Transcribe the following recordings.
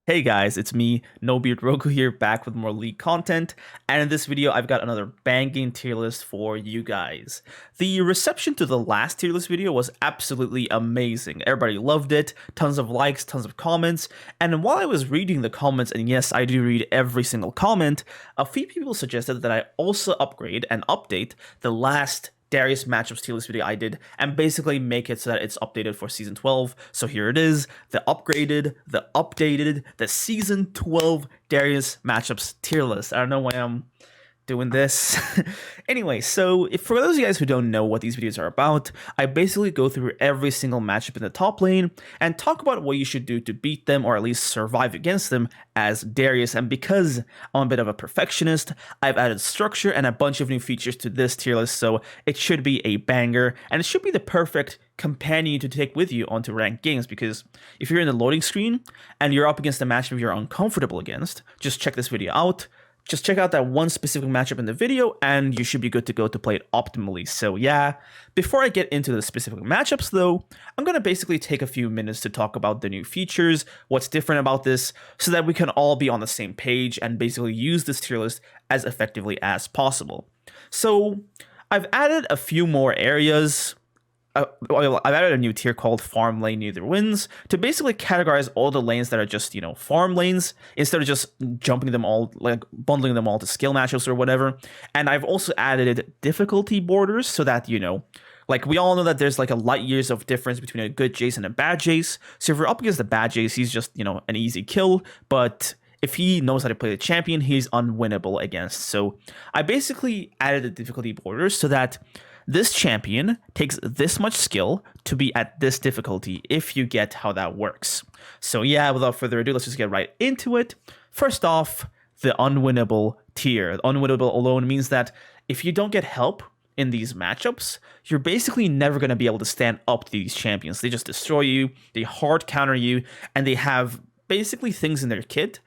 Hey guys, it's me, No Beard Roku here, back with more League content, and in this video I've got another banging tier list for you guys. The reception to the last tier list video was absolutely amazing. Everybody loved it, tons of likes, tons of comments, and while I was reading the comments, and yes, I do read every single comment, a few people suggested that I also upgrade and update the last Darius matchups tier list video I did and basically make it so that it's updated for season 12. So here it is, the updated, the season 12 Darius matchups tier list. I don't know why I'm doing this. Anyway, so for those of you guys who don't know what these videos are about, I basically go through every single matchup in the top lane and talk about what you should do to beat them or at least survive against them as Darius. And because I'm a bit of a perfectionist, I've added structure and a bunch of new features to this tier list, so it should be a banger and it should be the perfect companion to take with you onto ranked games, because if you're in the loading screen and you're up against a matchup you're uncomfortable against, just check this video out. Just check out that one specific matchup in the video and you should be good to go to play it optimally. So yeah, before I get into the specific matchups though, I'm going to basically take a few minutes to talk about the new features, what's different about this, so that we can all be on the same page and basically use this tier list as effectively as possible. So I've added a few more areas. I've added a new tier called Farm Lane Neither Wins to basically categorize all the lanes that are just, farm lanes instead of just jumping them all, like bundling them all to skill matchups or whatever. And I've also added difficulty borders so that, like we all know that there's like a light years of difference between a good Jayce and a bad Jayce. So if we're up against a bad Jayce, he's just, an easy kill. But if he knows how to play the champion, he's unwinnable against. So I basically added the difficulty borders so that this champion takes this much skill to be at this difficulty, if you get how that works. So yeah, without further ado, let's just get right into it. First off, the unwinnable tier. Unwinnable alone means that if you don't get help in these matchups, you're basically never going to be able to stand up to these champions. They just destroy you, they hard counter you, and they have basically things in their kit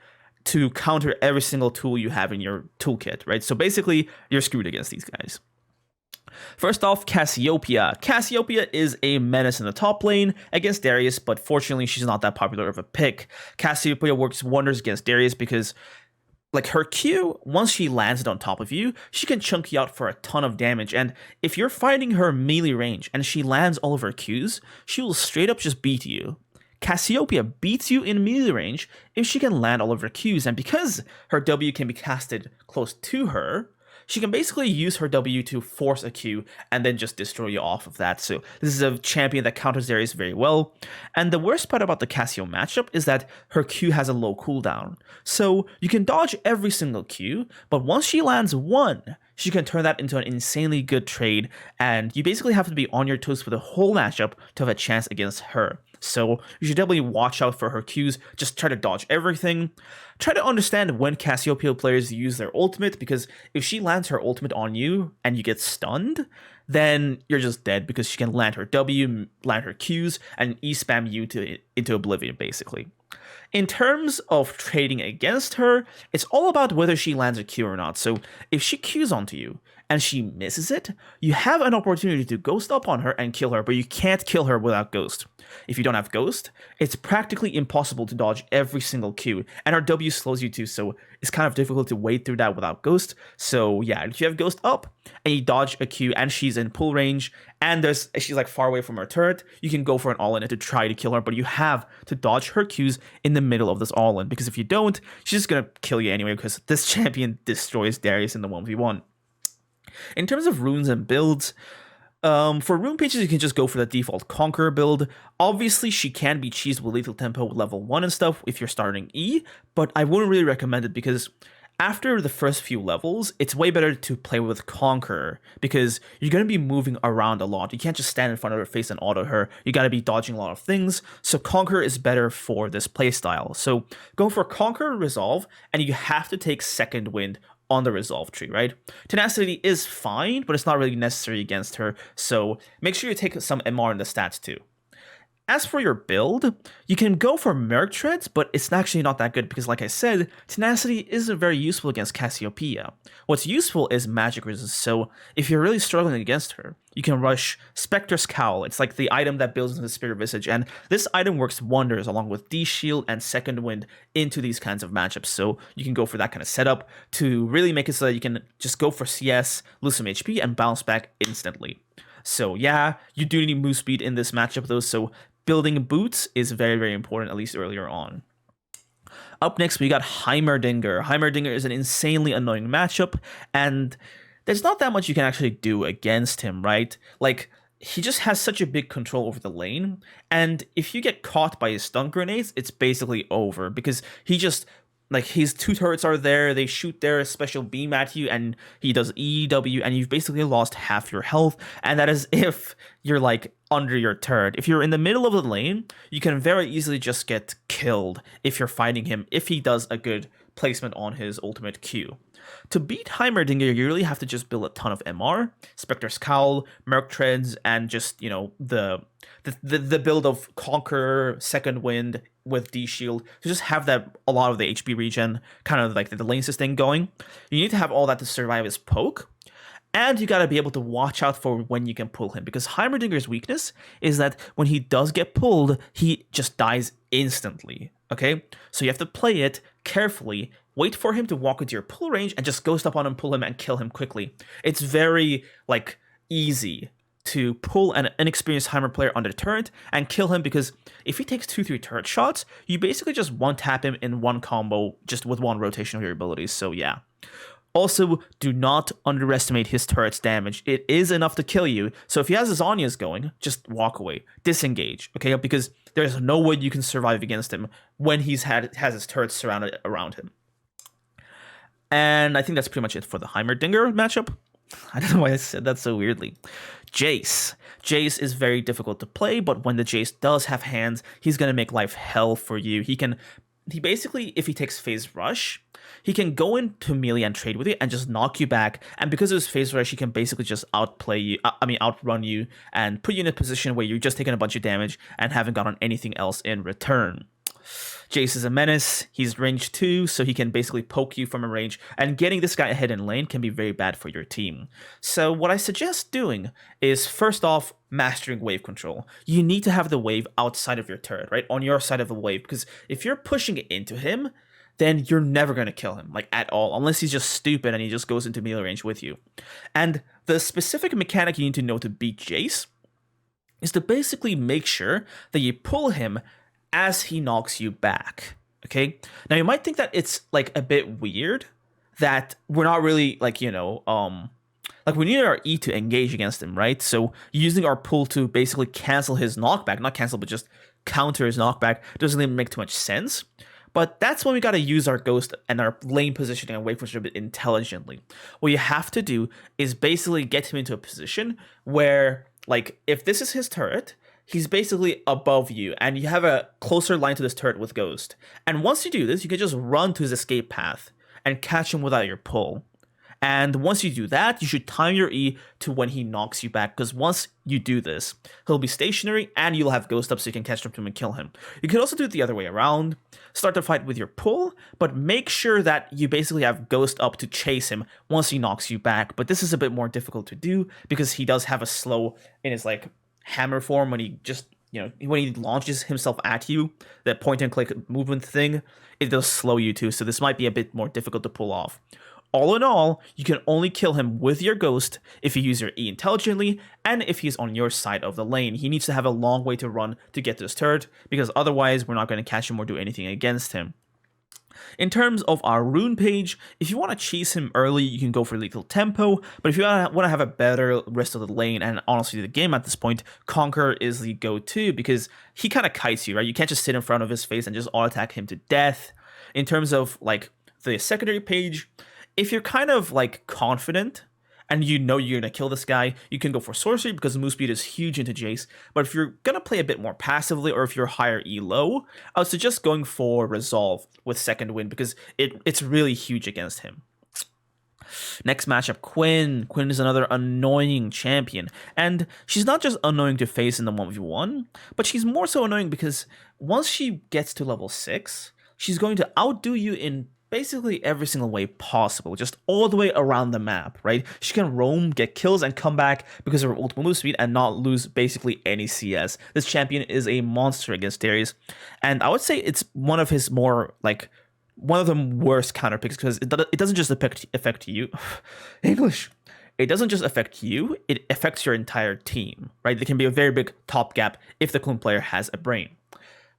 to counter every single tool you have in your toolkit, right? So basically, you're screwed against these guys. First off, Cassiopeia. Cassiopeia is a menace in the top lane against Darius, but fortunately she's not that popular of a pick. Cassiopeia works wonders against Darius because, like, her Q, once she lands it on top of you, she can chunk you out for a ton of damage, and if you're fighting her melee range and she lands all of her Qs, she will straight up just beat you. Cassiopeia beats you in melee range if she can land all of her Qs, and because her W can be casted close to her, she can basically use her W to force a Q and then just destroy you off of that. So this is a champion that counters Darius very well. And the worst part about the Cassio matchup is that her Q has a low cooldown. So you can dodge every single Q, but once she lands one, she can turn that into an insanely good trade, and you basically have to be on your toes for the whole matchup to have a chance against her. So you should definitely watch out for her Qs, just try to dodge everything. Try to understand when Cassiopeia players use their ultimate, because if she lands her ultimate on you and you get stunned, then you're just dead, because she can land her W, land her Qs, and E-spam you into oblivion, basically. In terms of trading against her, it's all about whether she lands a Q or not. So if she Qs onto you and she misses it, you have an opportunity to ghost up on her and kill her, but you can't kill her without ghost. If you don't have ghost, it's practically impossible to dodge every single Q, and her W slows you too, so it's kind of difficult to wade through that without ghost. So yeah, if you have ghost up and you dodge a Q and she's in pull range and she's like far away from her turret, you can go for an all-in to try to kill her, but you have to dodge her Qs in the middle of this all-in, because if you don't, she's just gonna kill you anyway, because this champion destroys Darius in the 1v1. In terms of runes and builds, for rune pages, you can just go for the default Conqueror build. Obviously, she can be cheesed with lethal tempo level 1 and stuff if you're starting E, but I wouldn't really recommend it, because after the first few levels, it's way better to play with Conqueror, because you're going to be moving around a lot. You can't just stand in front of her face and auto her. You got to be dodging a lot of things, so Conqueror is better for this playstyle. So go for Conqueror Resolve, and you have to take Second Wind on the resolve tree, right? Tenacity is fine, but it's not really necessary against her, so make sure you take some MR in the stats too. As for your build, you can go for Merc Treads, but it's actually not that good because, like I said, Tenacity isn't very useful against Cassiopeia. What's useful is Magic Resist, so if you're really struggling against her, you can rush Spectre's Cowl. It's like the item that builds into the Spirit Visage, and this item works wonders along with D-Shield and Second Wind into these kinds of matchups, so you can go for that kind of setup to really make it so that you can just go for CS, lose some HP, and bounce back instantly. So yeah, you do need move speed in this matchup though, so building boots is very, very important, at least earlier on. Up next, we got Heimerdinger. Heimerdinger is an insanely annoying matchup, and there's not that much you can actually do against him, right? Like, he just has such a big control over the lane, and if you get caught by his stun grenades, it's basically over, because he just, like, his 2 turrets are there, they shoot their special beam at you, and he does EW, and you've basically lost half your health, and that is if you're, like, under your turret. If you're in the middle of the lane, you can very easily just get killed if you're fighting him, if he does a good placement on his ultimate Q. To beat Heimerdinger, you really have to just build a ton of MR, Spectre's Cowl, Merc Treads, and just, you know, the build of Conqueror, Second Wind with D-Shield, to just have that a lot of the HP regen, kind of like the lane assist thing going. You need to have all that to survive his poke. And you gotta be able to watch out for when you can pull him, because Heimerdinger's weakness is that when he does get pulled, he just dies instantly, okay? So you have to play it carefully, wait for him to walk into your pull range, and just ghost up on him, pull him, and kill him quickly. It's very, like, easy to pull an inexperienced Heimer player on the turret and kill him, because if he takes 2-3 turret shots, you basically just one-tap him in one combo, just with one rotation of your abilities, so yeah. Also, do not underestimate his turret's damage. It is enough to kill you, so if he has his Zhonya's going, just walk away. Disengage, okay? Because there's no way you can survive against him when has his turrets surrounded around him. And I think that's pretty much it for the Heimerdinger matchup. I don't know why I said that so weirdly. Jayce. Jayce is very difficult to play, but when the Jayce does have hands, he's going to make life hell for you. He basically, if he takes Phase Rush, he can go into melee and trade with you and just knock you back. And because of his Phase Rush, he can basically just outrun you and put you in a position where you're just taking a bunch of damage and haven't gotten anything else in return. Jayce is a menace. He's range 2, so he can basically poke you from a range, and getting this guy ahead in lane can be very bad for your team. So what I suggest doing is, first off, mastering wave control. You need to have the wave outside of your turret, right? On your side of the wave, because if you're pushing it into him, then you're never going to kill him, like, at all, unless he's just stupid and he just goes into melee range with you. And the specific mechanic you need to know to beat Jayce is to basically make sure that you pull him as he knocks you back, okay? Now, you might think that it's, like, a bit weird that we're not really, like, you know, like, we need our E to engage against him, right? So using our pull to basically cancel his knockback, not cancel, but just counter his knockback, doesn't even make too much sense. But that's when we gotta use our ghost and our lane positioning and wave control a bit intelligently. What you have to do is basically get him into a position where, like, if this is his turret, he's basically above you, and you have a closer line to this turret with Ghost. And once you do this, you can just run to his escape path and catch him without your pull. And once you do that, you should time your E to when he knocks you back, because once you do this, he'll be stationary and you'll have Ghost up so you can catch up to him and kill him. You can also do it the other way around. Start the fight with your pull, but make sure that you basically have Ghost up to chase him once he knocks you back. But this is a bit more difficult to do because he does have a slow in his, like, hammer form when he just, you know, when he launches himself at you, that point and click movement thing, it does slow you too, so this might be a bit more difficult to pull off. All in all, you can only kill him with your Ghost if you use your E intelligently, and if he's on your side of the lane. He needs to have a long way to run to get to this turret, because otherwise we're not going to catch him or do anything against him. In terms of our rune page, if you want to chase him early, you can go for lethal tempo, but if you want to have a better rest of the lane, and honestly the game at this point, Conqueror is the go-to, because he kind of kites you, right? You can't just sit in front of his face and just auto-attack him to death. In terms of, like, the secondary page, if you're kind of, like, confident and you know you're going to kill this guy, you can go for sorcery because move speed is huge into Jayce. But if you're going to play a bit more passively, or if you're higher elo, I would suggest going for resolve with second wind because it's really huge against him. Next matchup, Quinn. Quinn is another annoying champion. And she's not just annoying to face in the 1v1, but she's more so annoying because once she gets to level 6, she's going to outdo you in basically every single way possible, just all the way around the map, right? She can roam, get kills, and come back because of her ultimate move speed and not lose basically any CS. This champion is a monster against Darius, and I would say it's one of his more, like, one of the worst counter picks because it doesn't just affect you. English. It doesn't just affect you, it affects your entire team, right? There can be a very big top gap if the Quinn player has a brain.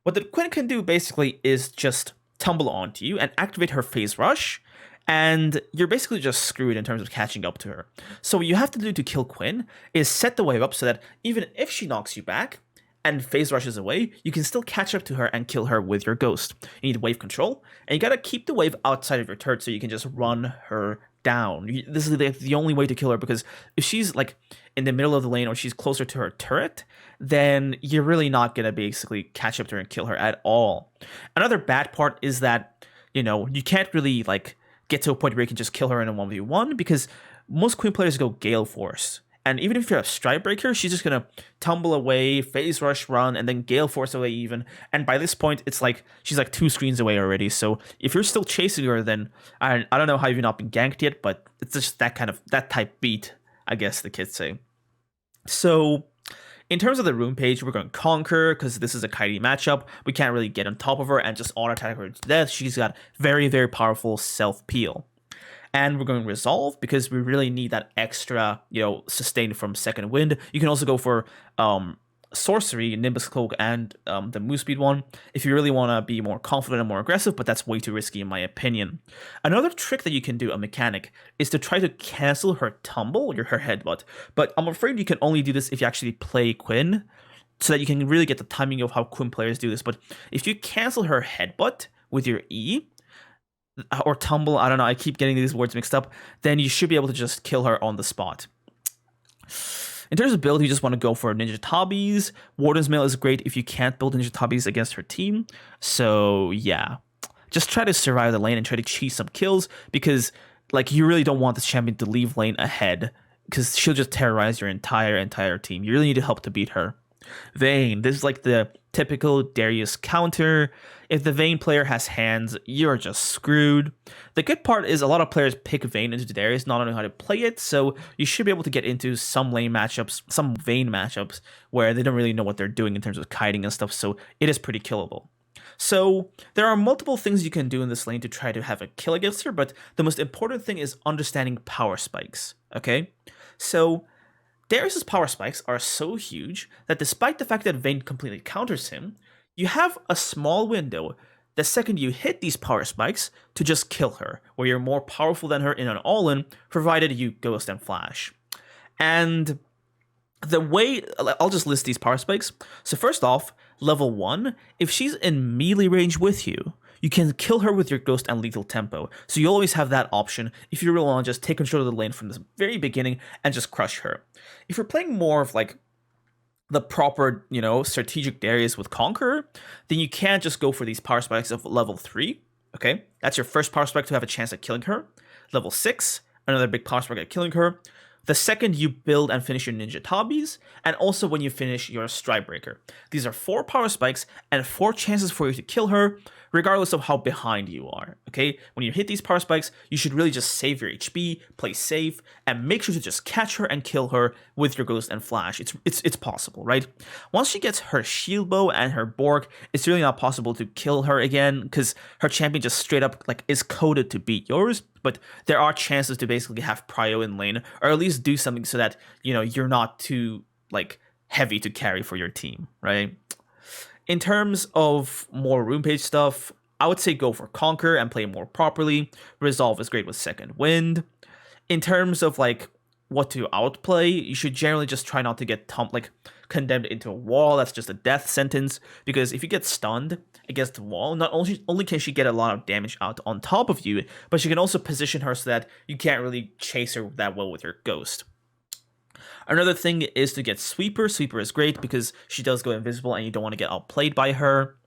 What the Quinn can do basically is just tumble onto you and activate her phase rush, and you're basically just screwed in terms of catching up to her. So what you have to do to kill Quinn is set the wave up so that even if she knocks you back and phase rushes away, you can still catch up to her and kill her with your ghost. You need wave control, and you gotta keep the wave outside of your turret so you can just run her down. This is the only way to kill her, because if she's like in the middle of the lane or she's closer to her turret, then you're really not gonna basically catch up to her and kill her at all. Another bad part is that, you know, you can't really like get to a point where you can just kill her in a 1v1 because most Queen players go Gale Force. And even if you're a Stride Breaker, she's just gonna tumble away, phase rush, run, and then Gale Force away even. And by this point, it's like she's like 2 screens away already. So if you're still chasing her, then I don't know how you've not been ganked yet, but it's just that type beat, I guess the kids say. So in terms of the rune page, we're going to Conquer because this is a kitey matchup. We can't really get on top of her and just auto attack her to death. She's got very, very powerful self peel. And we're going Resolve because we really need that extra, you know, sustain from Second Wind. You can also go for Sorcery, Nimbus Cloak, and the move speed one if you really want to be more confident and more aggressive, but that's way too risky in my opinion. Another trick that you can do, a mechanic, is to try to cancel her tumble or her headbutt. But I'm afraid you can only do this if you actually play Quinn, so that you can really get the timing of how Quinn players do this. But if you cancel her headbutt with your E, or tumble, I don't know, I keep getting these words mixed up, then you should be able to just kill her on the spot. In terms of build, you just want to go for Ninja Tabis. Warden's Mail is great if you can't build Ninja Tabis against her team. So yeah, just try to survive the lane and try to cheese some kills, because like you really don't want this champion to leave lane ahead, because she'll just terrorize your entire team. You really need to help to beat her. Vayne, this is like the typical Darius counter. If the Vayne player has hands, you're just screwed. The good part is a lot of players pick Vayne into Darius not knowing how to play it, so you should be able to get into some lane matchups, some Vayne matchups, where they don't really know what they're doing in terms of kiting and stuff, so it is pretty killable. So there are multiple things you can do in this lane to try to have a kill against her, but the most important thing is understanding power spikes, okay? So Darius's power spikes are so huge that despite the fact that Vayne completely counters him, you have a small window the second you hit these power spikes to just kill her, where you're more powerful than her in an all-in, provided you ghost and flash. And the way, I'll just list these power spikes. So first off, level 1, if she's in melee range with you, you can kill her with your ghost and lethal tempo. So you always have that option if you really want to just take control of the lane from the very beginning and just crush her. If you're playing more of like the proper, you know, strategic Darius with Conqueror, then you can't just go for these power spikes of level 3, okay? That's your first power spike to have a chance at killing her. Level 6, another big power spike at killing her. The second you build and finish your Ninja Tabis, and also when you finish your Stride Breaker. These are 4 power spikes and 4 chances for you to kill her, regardless of how behind you are, okay? When you hit these power spikes, you should really just save your HP, play safe, and make sure to just catch her and kill her with your Ghost and Flash. It's possible, right? Once she gets her Shield Bow and her Bork, it's really not possible to kill her again, because her champion just straight up like is coded to beat yours, but there are chances to basically have prio in lane, or at least do something so that, you know, you're not too like heavy to carry for your team, right? In terms of more rune page stuff, I would say go for Conquer and play more properly. Resolve is great with Second Wind. In terms of like what to outplay, you should generally just try not to get condemned into a wall. That's just a death sentence, because if you get stunned against the wall, not only can she get a lot of damage out on top of you, but she can also position her so that you can't really chase her that well with your ghost. Another thing is to get Sweeper. Sweeper is great because she does go invisible and you don't want to get outplayed by her.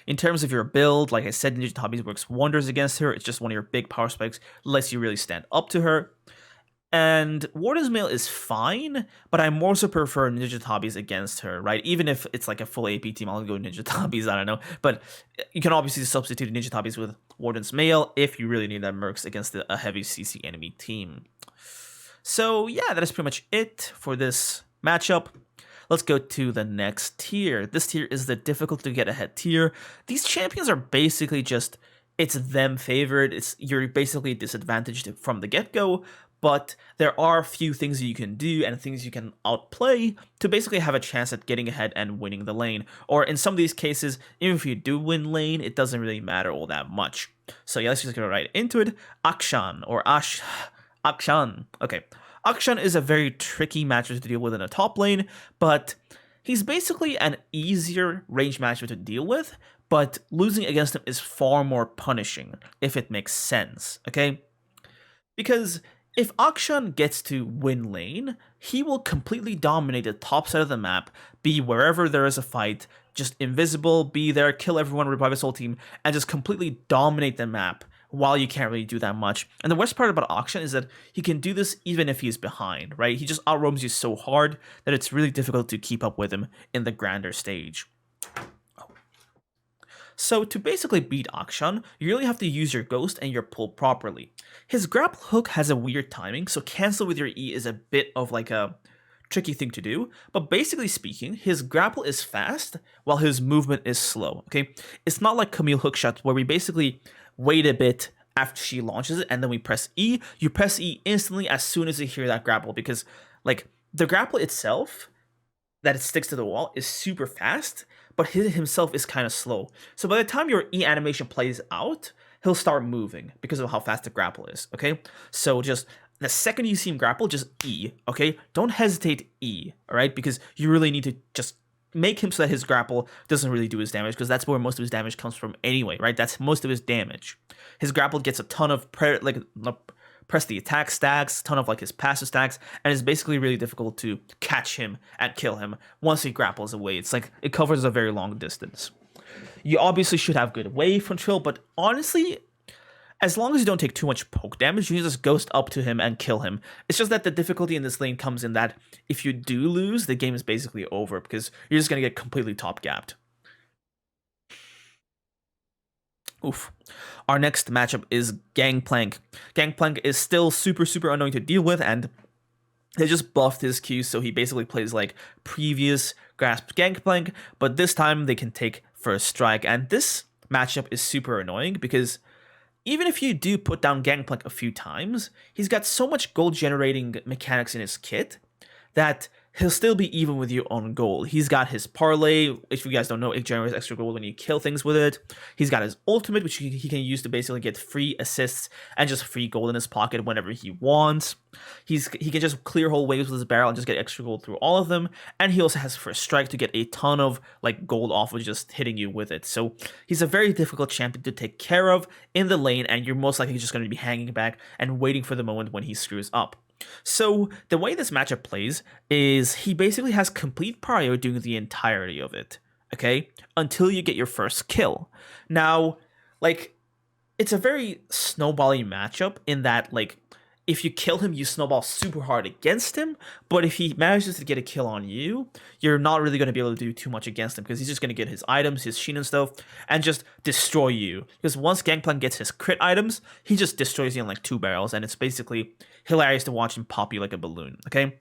In terms of your build, like I said, Ninja Tabis works wonders against her. It's just one of your big power spikes, lets you really stand up to her. And Warden's Mail is fine, but I more so prefer Ninja Tabis against her, right? Even if it's like a full AP team, I'll go Ninja Tabis, I don't know. But you can obviously substitute Ninja Tabis with Warden's Mail if you really need that Mercs against a heavy CC enemy team. So yeah, that is pretty much it for this matchup. Let's go to the next tier. This tier is the difficult to get ahead tier. These champions are basically just, it's them favored. You're basically disadvantaged from the get-go, but there are a few things you can do and things you can outplay to basically have a chance at getting ahead and winning the lane. Or in some of these cases, even if you do win lane, it doesn't really matter all that much. So yeah, let's just go right into it. Akshan, or Akshan. Okay. Akshan is a very tricky matchup to deal with in a top lane, but he's basically an easier range matchup to deal with, but losing against him is far more punishing, if it makes sense, okay? Because if Akshan gets to win lane, he will completely dominate the top side of the map, be wherever there is a fight, just invisible, be there, kill everyone, revive his whole team, and just completely dominate the map while you can't really do that much. And the worst part about Akshan is that he can do this even if he's behind, right? He just outroams you so hard that it's really difficult to keep up with him in the grander stage. So to basically beat Akshan, you really have to use your Ghost and your pull properly. His grapple hook has a weird timing, so cancel with your E is a bit of like a tricky thing to do, but basically speaking, his grapple is fast while his movement is slow, okay? It's not like Camille hookshot where we basically wait a bit after she launches it and then we press E. You press E instantly as soon as you hear that grapple, because like the grapple itself that it sticks to the wall is super fast, but he himself is kind of slow. So by the time your E animation plays out, he'll start moving because of how fast the grapple is, okay? So just the second you see him grapple, just E, okay? Don't hesitate E, all right? Because you really need to just make him so that his grapple doesn't really do his damage, because that's where most of his damage comes from anyway, right? That's most of his damage. His grapple gets a ton of press the attack stacks, ton of like his passive stacks, and it's basically really difficult to catch him and kill him once he grapples away. It's like it covers a very long distance. You obviously should have good wave control, but honestly, as long as you don't take too much poke damage, you can just ghost up to him and kill him. It's just that the difficulty in this lane comes in that if you do lose, the game is basically over because you're just going to get completely top-gapped. Oof. Our next matchup is Gangplank. Gangplank is still super annoying to deal with, and they just buffed his Q, so he basically plays like previous Grasp Gangplank, but this time they can take First Strike, and this matchup is super annoying because even if you do put down Gangplank a few times, he's got so much gold generating mechanics in his kit that he'll still be even with you on gold. He's got his parlay, if you guys don't know, it generates extra gold when you kill things with it. He's got his ultimate, which he can use to basically get free assists and just free gold in his pocket whenever he wants. He can just clear whole waves with his barrel and just get extra gold through all of them. And he also has First Strike to get a ton of like gold off of just hitting you with it. So he's a very difficult champion to take care of in the lane, and you're most likely just going to be hanging back and waiting for the moment when he screws up. So the way this matchup plays is he basically has complete prio doing the entirety of it, okay? Until you get your first kill. Now, like, it's a very snowbally matchup in that, like, if you kill him, you snowball super hard against him, but if he manages to get a kill on you, you're not really going to be able to do too much against him because he's just going to get his items, his Sheen and stuff, and just destroy you. Because once Gangplank gets his crit items, he just destroys you in like 2 barrels, and it's basically hilarious to watch him pop you like a balloon, okay?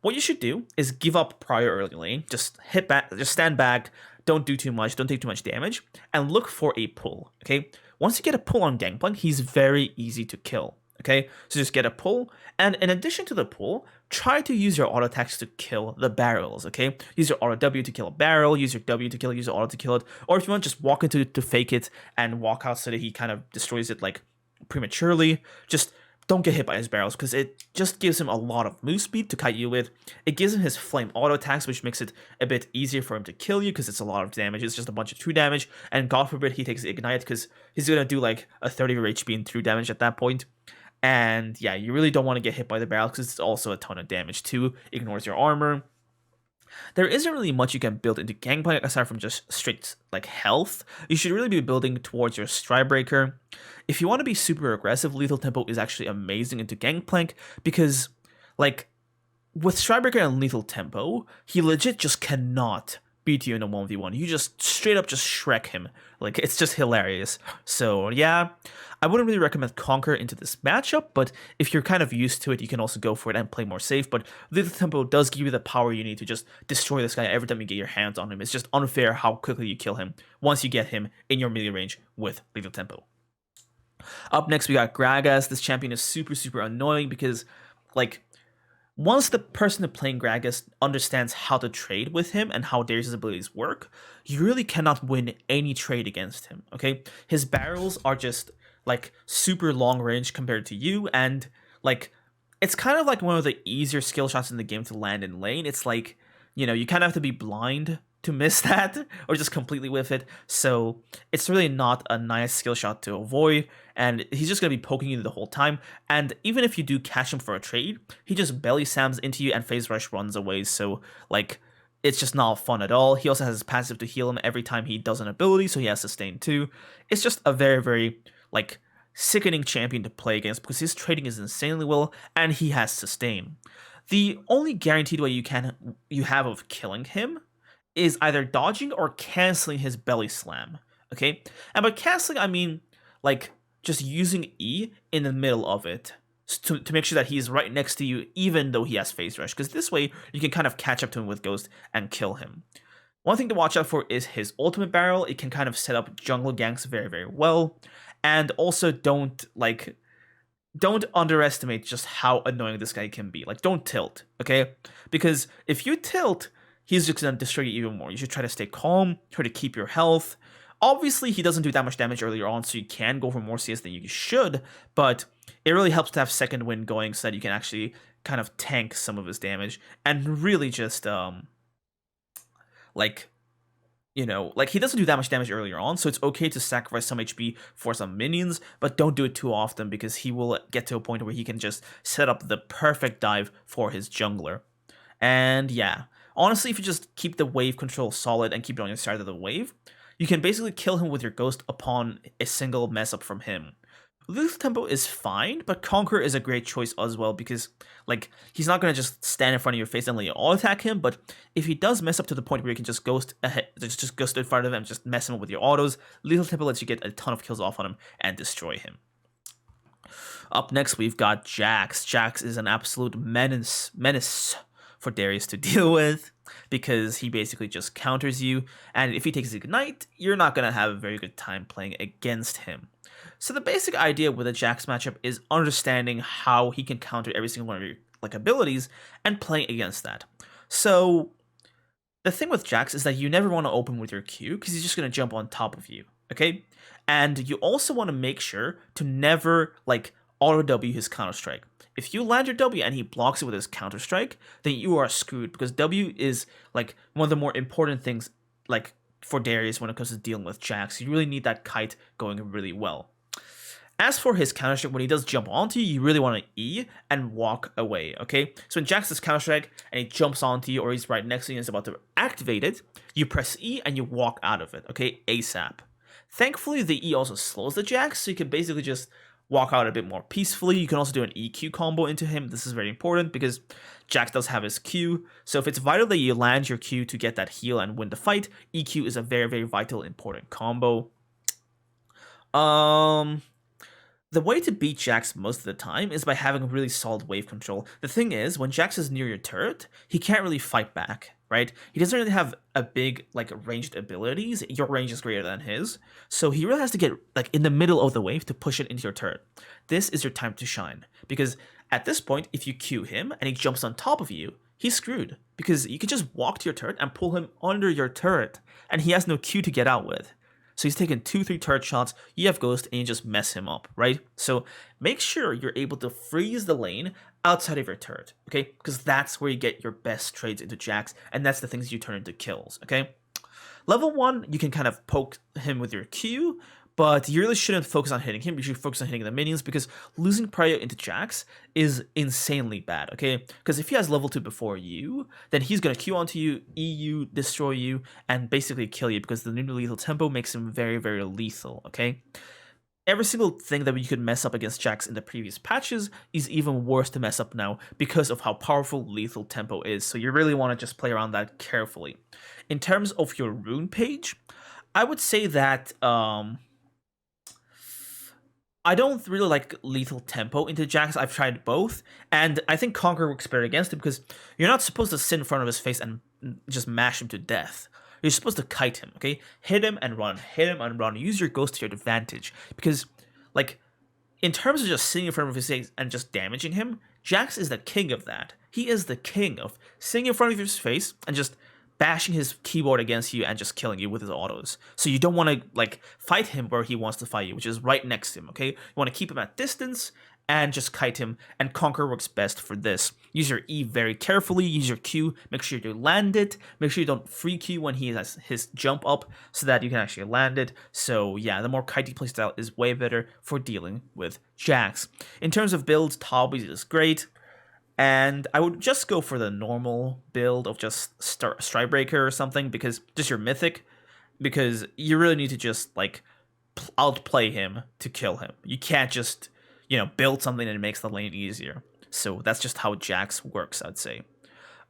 What you should do is give up prior early lane, just hit back, just stand back, don't do too much, don't take too much damage, and look for a pull, okay? Once you get a pull on Gangplank, he's very easy to kill. Okay, so just get a pull, and in addition to the pull, try to use your auto attacks to kill the barrels, okay? Use your auto W to kill a barrel, use your W to kill it, use your auto to kill it, or if you want, just walk into it to fake it and walk out so that he kind of destroys it like prematurely. Just don't get hit by his barrels because it just gives him a lot of move speed to kite you with. It gives him his flame auto attacks, which makes it a bit easier for him to kill you because it's a lot of damage. It's just a bunch of true damage, and God forbid he takes ignite because he's gonna do like a 30 of HP in true damage at that point. And yeah, you really don't want to get hit by the barrel because it's also a ton of damage too. Ignores your armor. There isn't really much you can build into Gangplank aside from just straight like health. You should really be building towards your Stridebreaker. If you want to be super aggressive, Lethal Tempo is actually amazing into Gangplank because like with Stridebreaker and Lethal Tempo, he legit just cannot beat you in a 1v1. You just straight up just Shrek him. Like, it's just hilarious. So, yeah, I wouldn't really recommend Conquer into this matchup, but if you're kind of used to it, you can also go for it and play more safe. But Lethal Tempo does give you the power you need to just destroy this guy every time you get your hands on him. It's just unfair how quickly you kill him once you get him in your melee range with Lethal Tempo. Up next, we got Gragas. This champion is super, super annoying because, like, once the person playing Gragas understands how to trade with him and how Darius' abilities work, you really cannot win any trade against him, okay? His barrels are just, like, super long range compared to you, and, like, it's kind of like one of the easier skill shots in the game to land in lane. It's like, you know, you kind of have to be blind to miss that or just completely whiff it. So it's really not a nice skill shot to avoid, and he's just going to be poking you the whole time. And even if you do catch him for a trade, he just belly slams into you and phase rush runs away. So like it's just not fun at all. He also has his passive to heal him every time he does an ability, so he has sustain too. It's just a very, very like sickening champion to play against because his trading is insanely well and he has sustain. The only guaranteed way you have of killing him is either dodging or canceling his belly slam, okay? And by canceling, I mean, like, just using E in the middle of it to make sure that he's right next to you, even though he has phase rush, because this way, you can kind of catch up to him with Ghost and kill him. One thing to watch out for is his ultimate barrel. It can kind of set up jungle ganks very, very well. And also don't underestimate just how annoying this guy can be. Like, don't tilt, okay? Because if you tilt, he's just going to destroy you even more. You should try to stay calm, try to keep your health. Obviously, he doesn't do that much damage earlier on, so you can go for more CS than you should, but it really helps to have second wind going so that you can actually kind of tank some of his damage and really just, like, you know, like he doesn't do that much damage earlier on, so it's okay to sacrifice some HP for some minions, but don't do it too often because he will get to a point where he can just set up the perfect dive for his jungler. And yeah, honestly, if you just keep the wave control solid and keep it on your side of the wave, you can basically kill him with your Ghost upon a single mess up from him. Lethal Tempo is fine, but Conquer is a great choice as well because, like, he's not going to just stand in front of your face and let you all-attack him, but if he does mess up to the point where you can just Ghost ahead, just Ghost in front of him and just mess him up with your autos, Lethal Tempo lets you get a ton of kills off on him and destroy him. Up next, we've got Jax. Jax is an absolute menace for Darius to deal with because he basically just counters you, and if he takes Ignite, you're not going to have a very good time playing against him. So the basic idea with a Jax matchup is understanding how he can counter every single one of your like abilities and playing against that. So the thing with Jax is that you never want to open with your Q because he's just going to jump on top of you, okay? And you also want to make sure to never like auto W his counter strike. If you land your W and he blocks it with his counter strike, then you are screwed because W is like one of the more important things like for Darius when it comes to dealing with Jax. You really need that kite going really well. As for his counter strike, when he does jump onto you, you really want to E and walk away, okay? So when Jax does counter strike and he jumps onto you or he's right next to you and is about to activate it, you press E and you walk out of it, okay? ASAP. Thankfully, the E also slows the Jax, so you can basically just walk out a bit more peacefully. You can also do an EQ combo into him. This is very important because Jax does have his Q. So if it's vital that you land your Q to get that heal and win the fight, EQ is a very, very vital, important combo. The way to beat Jax most of the time is by having really solid wave control. The thing is, when Jax is near your turret, he can't really fight back, right? He doesn't really have a big, like, ranged abilities. Your range is greater than his. So he really has to get, like, in the middle of the wave to push it into your turret. This is your time to shine. Because at this point, if you Q him and he jumps on top of you, he's screwed. Because you can just walk to your turret and pull him under your turret. And he has no Q to get out with. So he's taking 2-3 turret shots, you have Ghost, and you just mess him up, right? So make sure you're able to freeze the lane outside of your turret, okay? Because that's where you get your best trades into Jax, and that's the things you turn into kills, okay? Level 1, you can kind of poke him with your Q, But you really shouldn't focus on hitting him. You should focus on hitting the minions, because losing prio into Jax is insanely bad, okay? Because if he has level 2 before you, then he's going to Q onto you, EU, destroy you, and basically kill you, because the new lethal tempo makes him very, very lethal, okay? Every single thing that you could mess up against Jax in the previous patches is even worse to mess up now because of how powerful lethal tempo is. So you really want to just play around that carefully. In terms of your rune page, I would say that I don't really like lethal tempo into Jax. I've tried both, and I think Conqueror works better against him, because you're not supposed to sit in front of his face and just mash him to death. You're supposed to kite him, okay? Hit him and run, hit him and run. Use your ghost to your advantage, because, like, in terms of just sitting in front of his face and just damaging him, Jax is the king of that. He is the king of sitting in front of his face and just bashing his keyboard against you and just killing you with his autos. So you don't want to, like, fight him where he wants to fight you, which is right next to him, okay? You want to keep him at distance and just kite him, and Conqueror works best for this. Use your E very carefully, use your Q, make sure you land it, make sure you don't free Q when he has his jump up so that you can actually land it. So yeah, the more kitey playstyle is way better for dealing with Jax. In terms of builds, Tabi is great, and I would just go for the normal build of just Strikebreaker or something, because just your mythic, because you really need to just, like, outplay him to kill him. You can't just, you know, build something that makes the lane easier. So that's just how Jax works, I'd say.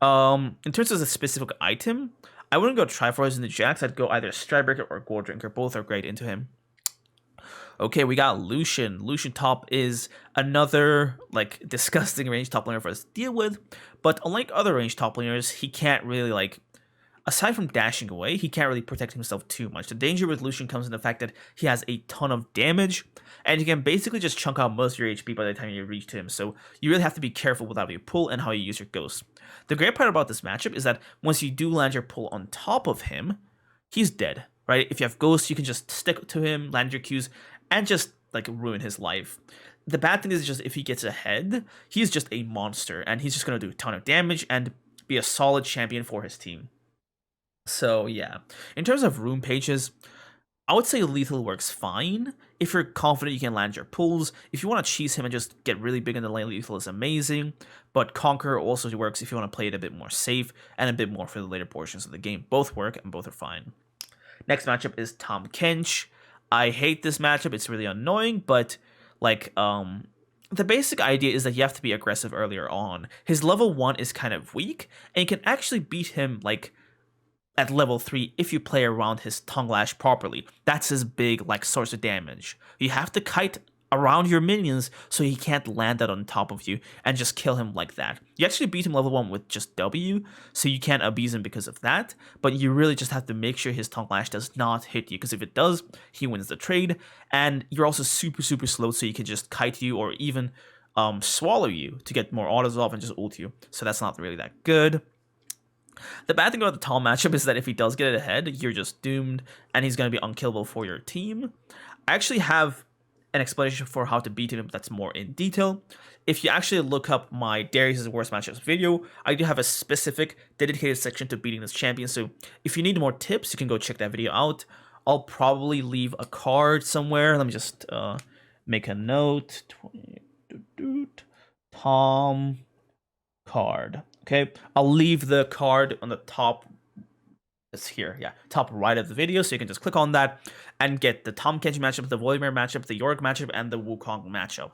In terms of the specific item, I wouldn't go Triforce into Jax. I'd go either Strikebreaker or Gore Drinker. Both are great into him. Okay, we got Lucian. Lucian top is another, like, disgusting range top laner for us to deal with. But unlike other range top laners, he can't really, like, aside from dashing away, he can't really protect himself too much. The danger with Lucian comes in the fact that he has a ton of damage, and you can basically just chunk out most of your HP by the time you reach to him. So you really have to be careful with how you pull and how you use your ghost. The great part about this matchup is that once you do land your pull on top of him, he's dead, right? If you have ghosts, you can just stick to him, land your Qs, and just, like, ruin his life. The bad thing is just if he gets ahead, he's just a monster, and he's just going to do a ton of damage and be a solid champion for his team. So yeah, in terms of rune pages, I would say lethal works fine. If you're confident you can land your pulls, if you want to cheese him and just get really big in the lane, lethal is amazing. But Conqueror also works if you want to play it a bit more safe and a bit more for the later portions of the game. Both work and both are fine. Next matchup is Tahm Kench. I hate this matchup. It's really annoying, but, like, the basic idea is that you have to be aggressive earlier on. His level 1 is kind of weak, and you can actually beat him, like, at level 3 if you play around his Tongue Lash properly. That's his big, like, source of damage. You have to kite around your minions so he can't land that on top of you and just kill him like that. You actually beat him level 1 with just W, so you can't abuse him because of that, but you really just have to make sure his Tongue Lash does not hit you, because if it does, he wins the trade, and you're also super, super slow, so you can just kite you or even swallow you to get more autos off and just ult you, so that's not really that good. The bad thing about the Tahm matchup is that if he does get it ahead, you're just doomed, and he's going to be unkillable for your team. I actually have an explanation for how to beat him that's more in detail. If you actually look up my Darius' worst matchups video, I do have a specific dedicated section to beating this champion, so if you need more tips, you can go check that video out. I'll probably leave a card somewhere. Let me just make a note. Tahm card. Okay, I'll leave the card on the top. It's here, yeah, top right of the video, so you can just click on that and get the Tahm Kench matchup, the Vladimir matchup, the Yorick matchup, and the Wukong matchup.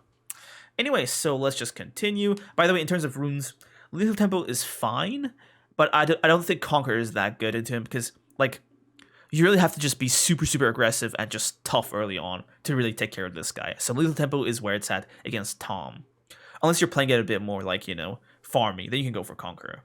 Anyway, so let's just continue. By the way, in terms of runes, lethal tempo is fine, but I don't think Conqueror is that good into him, because, like, you really have to just be super, super aggressive and just tough early on to really take care of this guy. So lethal tempo is where it's at against Tahm. Unless you're playing it a bit more, like, you know, farmy, then you can go for Conqueror.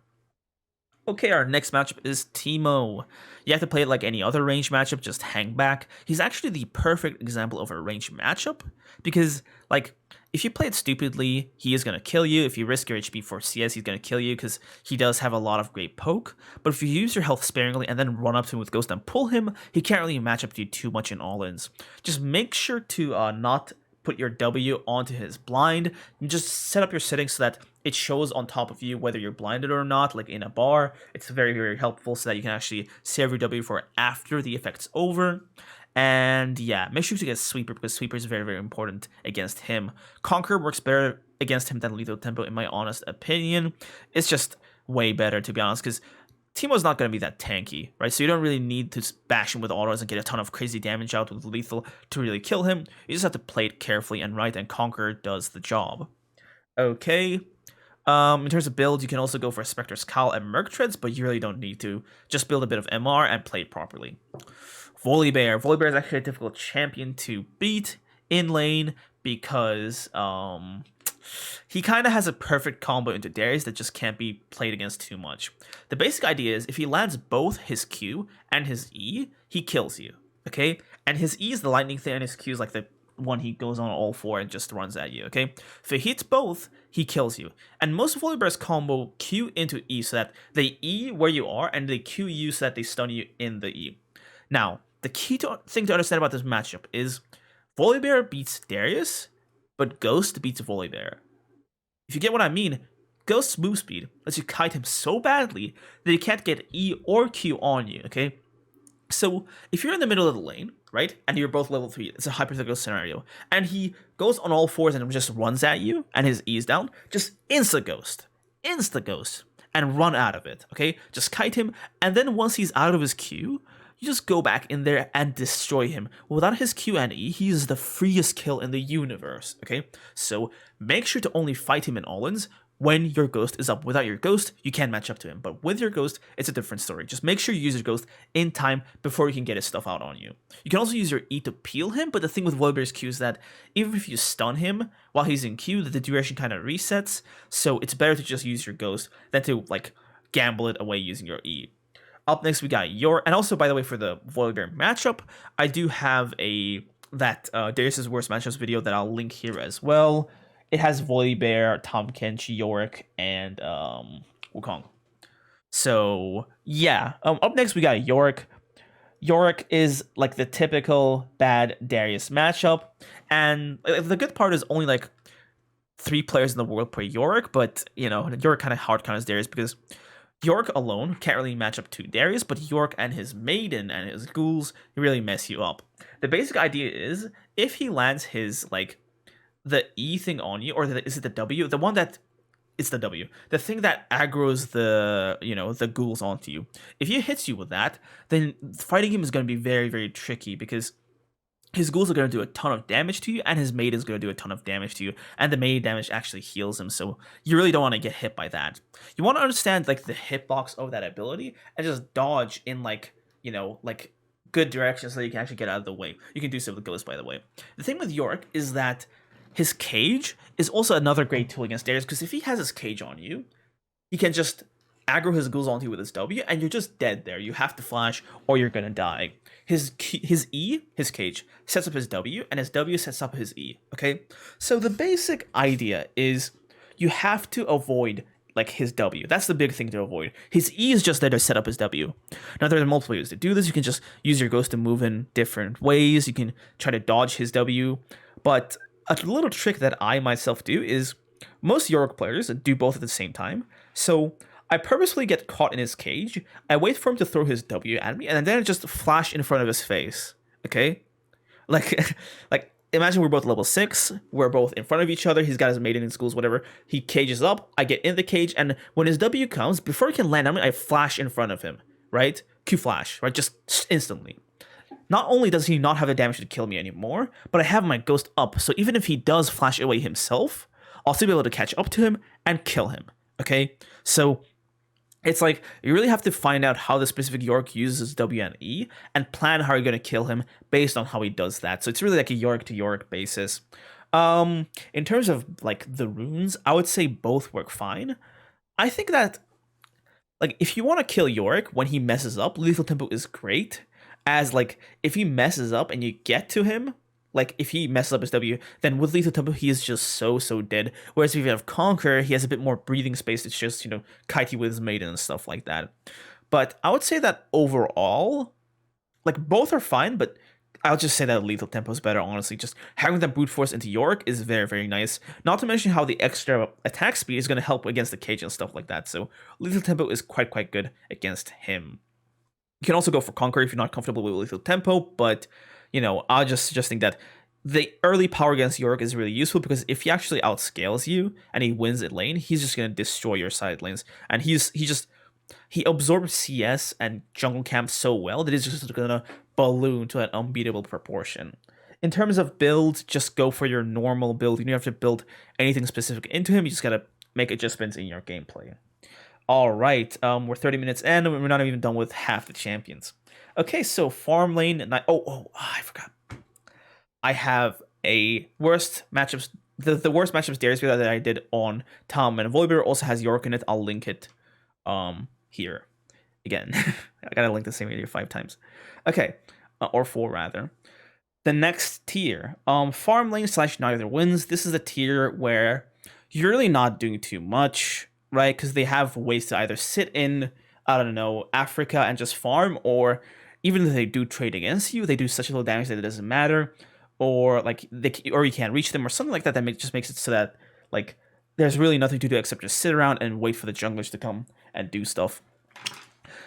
Okay, our next matchup is Teemo. You have to play it like any other range matchup, just hang back. He's actually the perfect example of a range matchup, because, like, if you play it stupidly, he is going to kill you. If you risk your HP for CS, he's going to kill you, because he does have a lot of great poke. But if you use your health sparingly and then run up to him with Ghost and pull him, he can't really match up to you too much in all-ins. Just make sure to not put your W onto his blind. You just set up your settings so that it shows on top of you whether you're blinded or not, like in a bar. It's very, very helpful so that you can actually save your W for after the effect's over. And yeah, make sure to get Sweeper because Sweeper is very, very important against him. Conquer works better against him than Lethal Tempo, in my honest opinion. It's just way better, to be honest, because Teemo's not going to be that tanky, right? So you don't really need to bash him with autos and get a ton of crazy damage out with lethal to really kill him. You just have to play it carefully and right, and Conquer does the job. Okay. In terms of builds, you can also go for Spectre's Cowl and Merc Treads, but you really don't need to. Just build a bit of MR and play it properly. Volibear. Volibear is actually a difficult champion to beat in lane because he kind of has a perfect combo into Darius that just can't be played against too much. The basic idea is if he lands both his Q and his E, he kills you, okay? And his E is the lightning thing and his Q is like the one he goes on all four and just runs at you, okay? If he hits both, he kills you. And most of Volibear's combo Q into E so that they E where you are and they Q you so that they stun you in the E. Now, the key thing to understand about this matchup is Volibear beats Darius, but Ghost beats Volibear. If you get what I mean, Ghost's move speed lets you kite him so badly that he can't get E or Q on you, okay? So if you're in the middle of the lane, right, and you're both level 3, it's a hypothetical scenario, and he goes on all fours and just runs at you, and his E is down, just insta-ghost, and run out of it, okay? Just kite him, and then once he's out of his Q, you just go back in there and destroy him. Without his Q and E, he is the freest kill in the universe, okay? So make sure to only fight him in all-ins when your Ghost is up. Without your Ghost, you can't match up to him. But with your Ghost, it's a different story. Just make sure you use your Ghost in time before you can get his stuff out on you. You can also use your E to peel him, but the thing with Volibear's Q is that even if you stun him while he's in Q, the duration kind of resets. So it's better to just use your Ghost than to, like, gamble it away using your E. Up next, we got Yorick. And also, by the way, for the Volibear matchup, I do have that Darius' worst matchups video that I'll link here as well. It has Volibear, Tahm Kench, Yorick, and Wukong. So, yeah. Up next, we got Yorick. Yorick is like the typical bad Darius matchup. And the good part is only like 3 players in the world play Yorick, but, you know, Yorick kind of hard counters Darius because Yorick alone can't really match up to Darius, but Yorick and his Maiden and his Ghouls really mess you up. The basic idea is, if he lands his, like, the E thing on you, or is it the W? The one that, it's the W. The thing that aggroes the, you know, the Ghouls onto you. If he hits you with that, then fighting him is going to be very, very tricky because his Ghouls are going to do a ton of damage to you, and his Maid is going to do a ton of damage to you, and the Maid damage actually heals him, so you really don't want to get hit by that. You want to understand, like, the hitbox of that ability, and just dodge in, like, you know, like, good direction so that you can actually get out of the way. You can do so with Ghost, by the way. The thing with Yorick is that his cage is also another great tool against Darius, because if he has his cage on you, he can just aggro his Ghouls onto you with his W, and you're just dead there. You have to flash, or you're gonna die. His E, his cage, sets up his W, and his W sets up his E, okay? So the basic idea is you have to avoid, like, his W. That's the big thing to avoid. His E is just there to set up his W. Now, there are multiple ways to do this. You can just use your Ghost to move in different ways. You can try to dodge his W, but a little trick that I myself do is most Yorick players do both at the same time. So I purposefully get caught in his cage, I wait for him to throw his W at me, and then I just flash in front of his face, okay? Like, imagine we're both level 6, we're both in front of each other, he's got his Maiden in schools, whatever, he cages up, I get in the cage, and when his W comes, before he can land on me, I flash in front of him, right? Q flash, right? Just instantly. Not only does he not have the damage to kill me anymore, but I have my Ghost up, so even if he does flash away himself, I'll still be able to catch up to him and kill him, okay? So it's like, you really have to find out how the specific Yorick uses W and E, and plan how you're going to kill him based on how he does that. So it's really like a Yorick to Yorick basis. In terms of, like, the runes, I would say both work fine. I think that, like, if you want to kill Yorick when he messes up, Lethal Tempo is great. As, like, if he messes up and you get to him, like, if he messes up his W, then with Lethal Tempo, he is just so dead. Whereas if you have Conquer, he has a bit more breathing space to just, you know, kite you with his Maiden and stuff like that. But I would say that overall, like, both are fine, but I'll just say that Lethal Tempo is better, honestly. Just having that brute force into Yorick is very, very nice. Not to mention how the extra attack speed is going to help against the cage and stuff like that. So Lethal Tempo is quite good against him. You can also go for Conquer if you're not comfortable with Lethal Tempo, but you know, I just think that the early power against Yorick is really useful because if he actually outscales you and he wins at lane, he's just gonna destroy your side lanes. And he absorbs CS and jungle camp so well that he's just gonna balloon to an unbeatable proportion. In terms of build, just go for your normal build. You don't have to build anything specific into him. You just gotta make adjustments in your gameplay. All right, we're 30 minutes in, and we're not even done with half the champions. Okay, so farm lane. And I forgot. I have a worst matchups. The worst matchups Darius that I did on Tahm, and Volibear also has Yorick in it. I'll link it here again. I gotta link the same video 5 times. Okay, or 4 rather. The next tier, farm lane / neither wins. This is a tier where you're really not doing too much, right? Because they have ways to either sit in, I don't know, Africa and just farm, or even if they do trade against you, they do such little damage that it doesn't matter, or like or you can't reach them, or something like that. Just makes it so that like there's really nothing to do except just sit around and wait for the junglers to come and do stuff.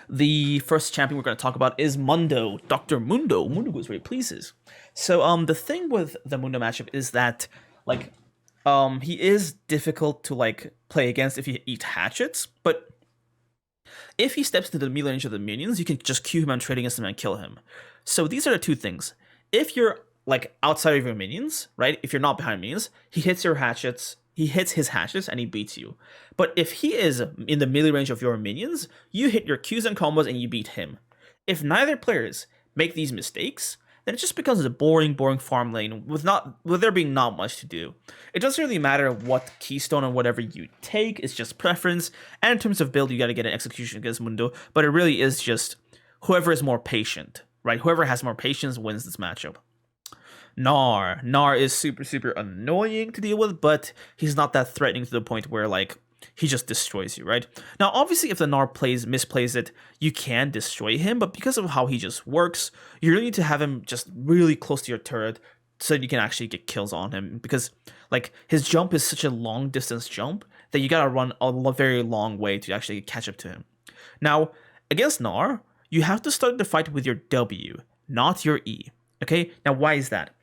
The first champion we're going to talk about is Mundo, Dr.Mundo. Mundo goes where he pleases. So the thing with the Mundo matchup is that like he is difficult to like play against if you eat hatchets, but if he steps into the melee range of the minions, you can just Q him and trade against him and kill him. So these are the two things. If you're like outside of your minions, right? If you're not behind minions, he hits your hatchets. He hits his hatches and he beats you. But if he is in the melee range of your minions, you hit your Qs and combos and you beat him. If neither players make these mistakes, then it just becomes a boring farm lane with there being not much to do. It doesn't really matter what keystone or whatever you take, it's just preference. And in terms of build, you gotta get an execution against Mundo, but it really is just whoever is more patient, right? Whoever has more patience wins this matchup. Gnar is super annoying to deal with, but he's not that threatening to the point where like he just destroys you, right? Now obviously if the Gnar misplays it, you can destroy him, but because of how he just works, you really need to have him just really close to your turret so that you can actually get kills on him, because like his jump is such a long distance jump that you gotta run a very long way to actually catch up to him. Now against Gnar, you have to start the fight with your W, not your E. Okay, now why is that?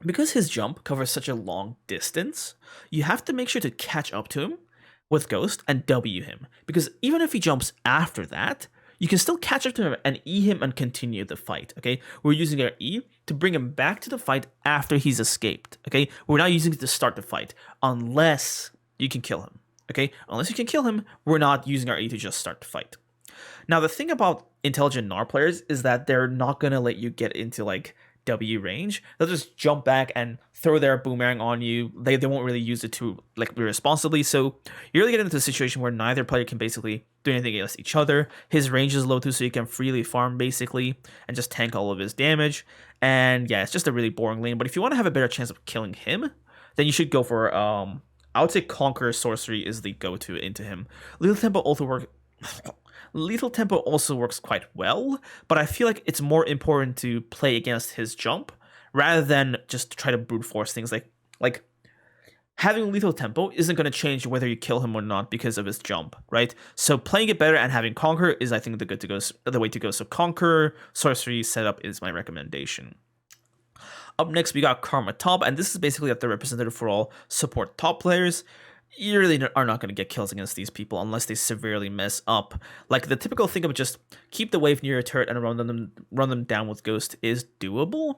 Because his jump covers such a long distance, you have to make sure to catch up to him with Ghost and W him. Because even if he jumps after that, you can still catch up to him and E him and continue the fight, okay? We're using our E to bring him back to the fight after he's escaped, okay? We're not using it to start the fight, unless you can kill him, okay? Unless you can kill him, we're not using our E to just start the fight. Now, the thing about intelligent Gnar players is that they're not going to let you get into, like, W range. They'll just jump back and throw their boomerang on you. They won't really use it to like be responsibly. So you really get into a situation where neither player can basically do anything against each other. His range is low too, so you can freely farm basically and just tank all of his damage. And yeah, it's just a really boring lane. But if you want to have a better chance of killing him, then you should go for I would say Conqueror Sorcery is the go-to into him. Lethal Tempo also works quite well, but I feel like it's more important to play against his jump rather than just try to brute force things. Like having Lethal Tempo isn't going to change whether you kill him or not because of his jump, right? So playing it better and having Conquer is, I think, the way to go. So Conquer Sorcery setup is my recommendation. Up next, we got Karma top, and this is basically the representative for all support top players. You really are not going to get kills against these people unless they severely mess up. Like the typical thing of just keep the wave near your turret and run them down with Ghost is doable,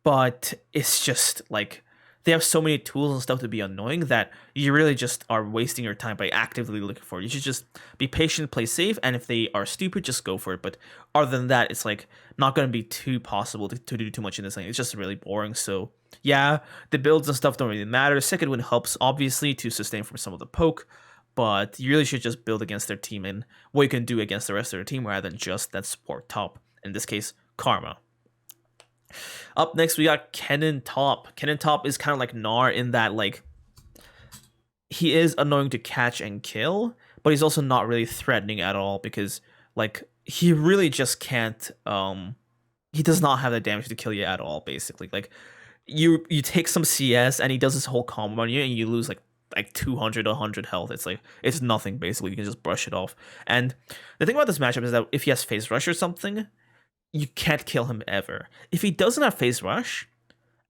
but it's just like they have so many tools and stuff to be annoying that you really just are wasting your time by actively looking for it. You should just be patient, play safe, and if they are stupid, just go for it. But other than that, it's like not going to be too possible to do too much in this thing. It's just really boring. So yeah, the builds and stuff don't really matter. Second wind helps, obviously, to sustain from some of the poke, but you really should just build against their team and what you can do against the rest of their team rather than just that support top. In this case, Karma. Up next, we got Kennen top. Kennen top is kind of like Gnar in that, like, he is annoying to catch and kill, but he's also not really threatening at all because, like, he really just can't, he does not have the damage to kill you at all, basically. Like, you take some CS and he does this whole combo on you and you lose, like 200, 100 health. It's like, it's nothing, basically. You can just brush it off. And the thing about this matchup is that if he has phase rush or something, you can't kill him ever. If he doesn't have phase rush,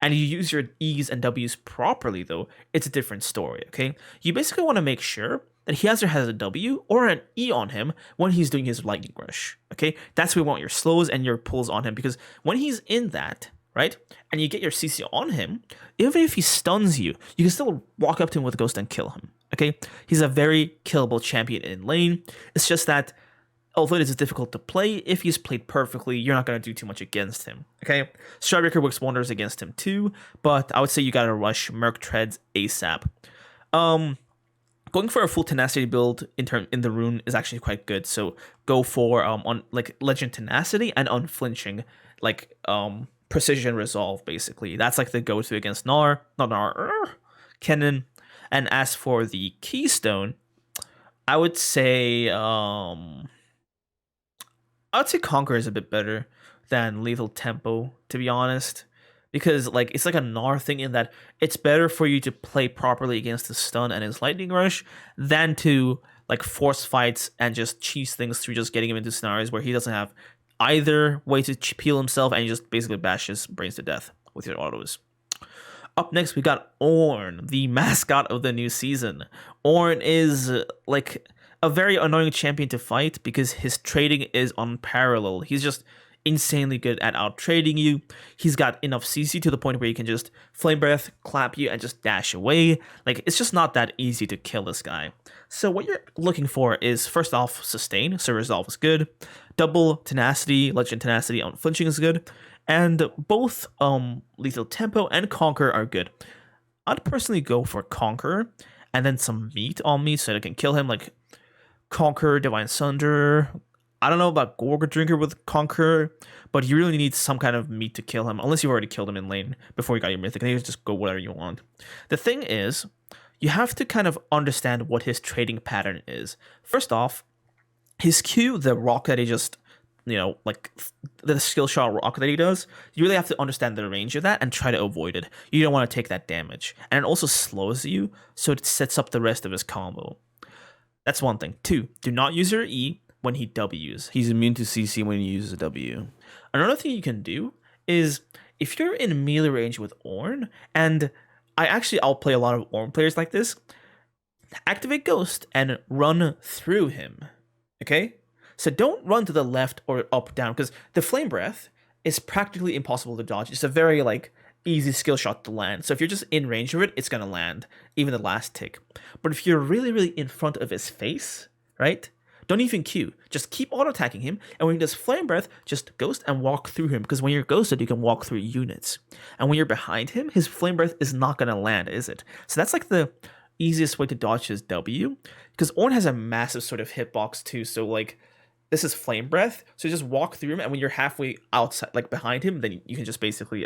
and you use your E's and W's properly, though, it's a different story, okay? You basically want to make sure that he either has a W or an E on him when he's doing his lightning rush, okay? That's where you want your slows and your pulls on him, because when he's in that, right, and you get your CC on him, even if he stuns you, you can still walk up to him with a ghost and kill him, okay? He's a very killable champion in lane. It's just that although it is difficult to play, if he's played perfectly, you're not going to do too much against him, okay? Stridebreaker works wonders against him too, but I would say you got to rush Merc Treads ASAP. Going for a full tenacity build in the rune is actually quite good, so go for on like Legend Tenacity and Unflinching, like Precision Resolve, basically. That's like the go-to against Kennen. And as for the Keystone, I would say Conquer is a bit better than Lethal Tempo, to be honest, because like it's like a Gnar thing in that it's better for you to play properly against the stun and his lightning rush than to like force fights and just cheese things through just getting him into scenarios where he doesn't have either way to peel himself and you just basically bash his brains to death with your autos. Up next, we got Ornn, the mascot of the new season. Ornn is like a very annoying champion to fight because his trading is unparalleled. He's just insanely good at out trading you. He's got enough CC to the point where you can just flame breath, clap you, and just dash away. Like, it's just not that easy to kill this guy. So what you're looking for is, first off, sustain. So resolve is good. Double tenacity, legend tenacity, unflinching is good. And both lethal tempo and conquer are good. I'd personally go for conquer and then some meat on me so that I can kill him, like Conquer, Divine Sunder. I don't know about Gorga Drinker with Conquer, but you really need some kind of meat to kill him, unless you've already killed him in lane before you got your mythic, and you just go whatever you want. The thing is, you have to kind of understand what his trading pattern is. First off, his Q, the rock that he just, like the skill shot rock that he does, you really have to understand the range of that and try to avoid it. You don't want to take that damage. And it also slows you, so it sets up the rest of his combo. That's one thing. 2, do not use your E when he Ws. He's immune to CC when he uses a W. Another thing you can do is, if you're in melee range with Ornn, and I'll play a lot of Ornn players like this, activate Ghost and run through him, okay? So don't run to the left or up, down, because the Flame Breath is practically impossible to dodge. It's a very, easy skill shot to land. So if you're just in range of it, it's going to land, even the last tick. But if you're really, really in front of his face, right? Don't even Q. Just keep auto-attacking him, and when he does Flame Breath, just Ghost and walk through him, because when you're ghosted, you can walk through units. And when you're behind him, his Flame Breath is not going to land, is it? So that's like the easiest way to dodge his W, because Ornn has a massive sort of hitbox too, so this is Flame Breath, so you just walk through him, and when you're halfway outside, behind him, then you can just basically,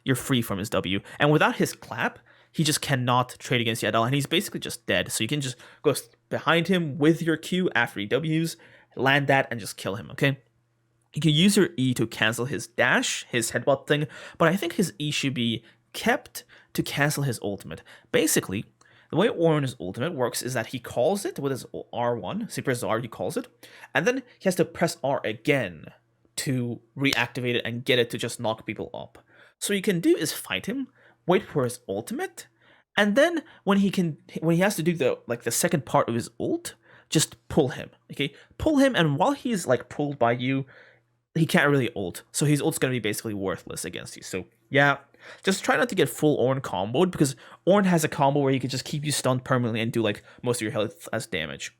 you're free from his W. And without his clap, he just cannot trade against you at all, and he's basically just dead. So you can just go behind him with your Q after he Ws, land that, and just kill him, okay? You can use your E to cancel his dash, his headbutt thing, but I think his E should be kept to cancel his ultimate. Basically, the way Ornn's ultimate works is that he calls it with his R1, so he presses R, he calls it, and then he has to press R again to reactivate it and get it to just knock people up. So what you can do is fight him, wait for his ultimate, and then when he has to do the second part of his ult, just pull him. Okay, pull him, and while he's pulled by you, he can't really ult, so his ult's gonna be basically worthless against you. So yeah, just try not to get full Ornn comboed, because Ornn has a combo where he can just keep you stunned permanently and do most of your health as damage.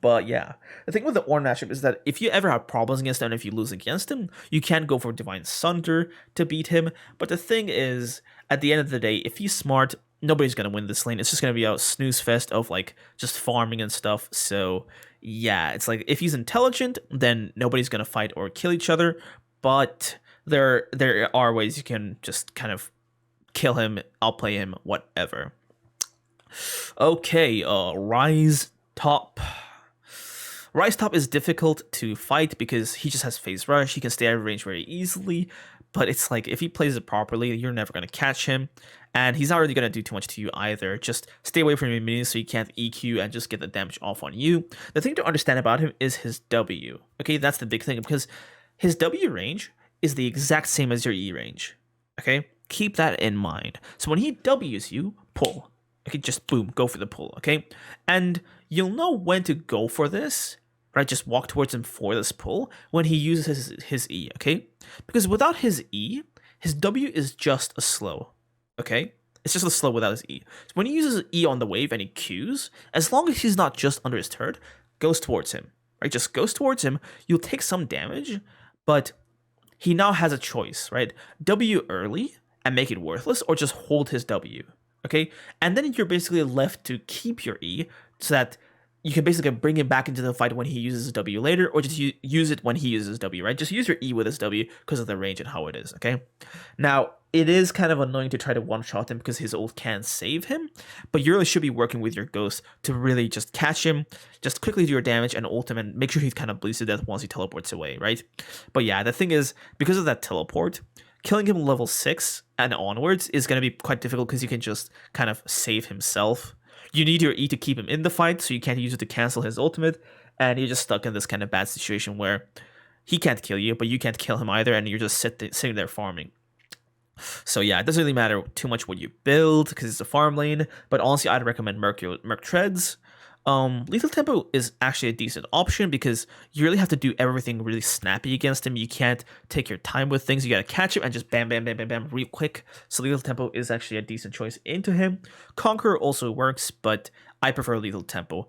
But yeah, the thing with the Ornn matchup is that if you ever have problems against him and if you lose against him, you can go for Divine Sunder to beat him. But the thing is, at the end of the day, if he's smart, nobody's going to win this lane. It's just going to be a snooze fest of just farming and stuff. So yeah, it's if he's intelligent, then nobody's going to fight or kill each other. But there are ways you can just kind of kill him, outplay him, whatever. Okay, Ryze top. Ryze top is difficult to fight because he just has phase rush. He can stay out of range very easily, but it's if he plays it properly, you're never going to catch him, and he's not really going to do too much to you either. Just stay away from your minions so he can't EQ and just get the damage off on you. The thing to understand about him is his W. Okay, that's the big thing, because his W range is the exact same as your E range. Okay, keep that in mind. So when he Ws you, pull. Okay, just boom, go for the pull. Okay, and you'll know when to go for this, right? Just walk towards him for this pull when he uses his E. Okay, because without his E, his W is just a slow. Okay, it's just a slow without his E. So when he uses his E on the wave and he Qs, as long as he's not just under his turret, goes towards him. Right, just goes towards him. You'll take some damage, but he now has a choice, right? W early and make it worthless, or just hold his W, okay? And then you're basically left to keep your E so that you can basically bring him back into the fight when he uses his W later, or just use it when he uses his W, right? Just use your E with his W because of the range and how it is, okay? Now, it is kind of annoying to try to one-shot him because his ult can save him, but you really should be working with your Ghost to really just catch him, just quickly do your damage and ult him and make sure he kind of bleeds to death once he teleports away, right? But yeah, the thing is, because of that teleport, killing him level 6 and onwards is going to be quite difficult because you can just kind of save himself. You need your E to keep him in the fight, so you can't use it to cancel his ultimate, and you're just stuck in this kind of bad situation where he can't kill you, but you can't kill him either, and you're just sitting there farming. So yeah, it doesn't really matter too much what you build, because it's a farm lane, but honestly, I'd recommend Merc Treads. Lethal Tempo is actually a decent option because you really have to do everything really snappy against him. You can't take your time with things. You gotta catch him and just bam, bam, bam, bam, bam, real quick. So Lethal Tempo is actually a decent choice into him. Conqueror also works, but I prefer Lethal Tempo,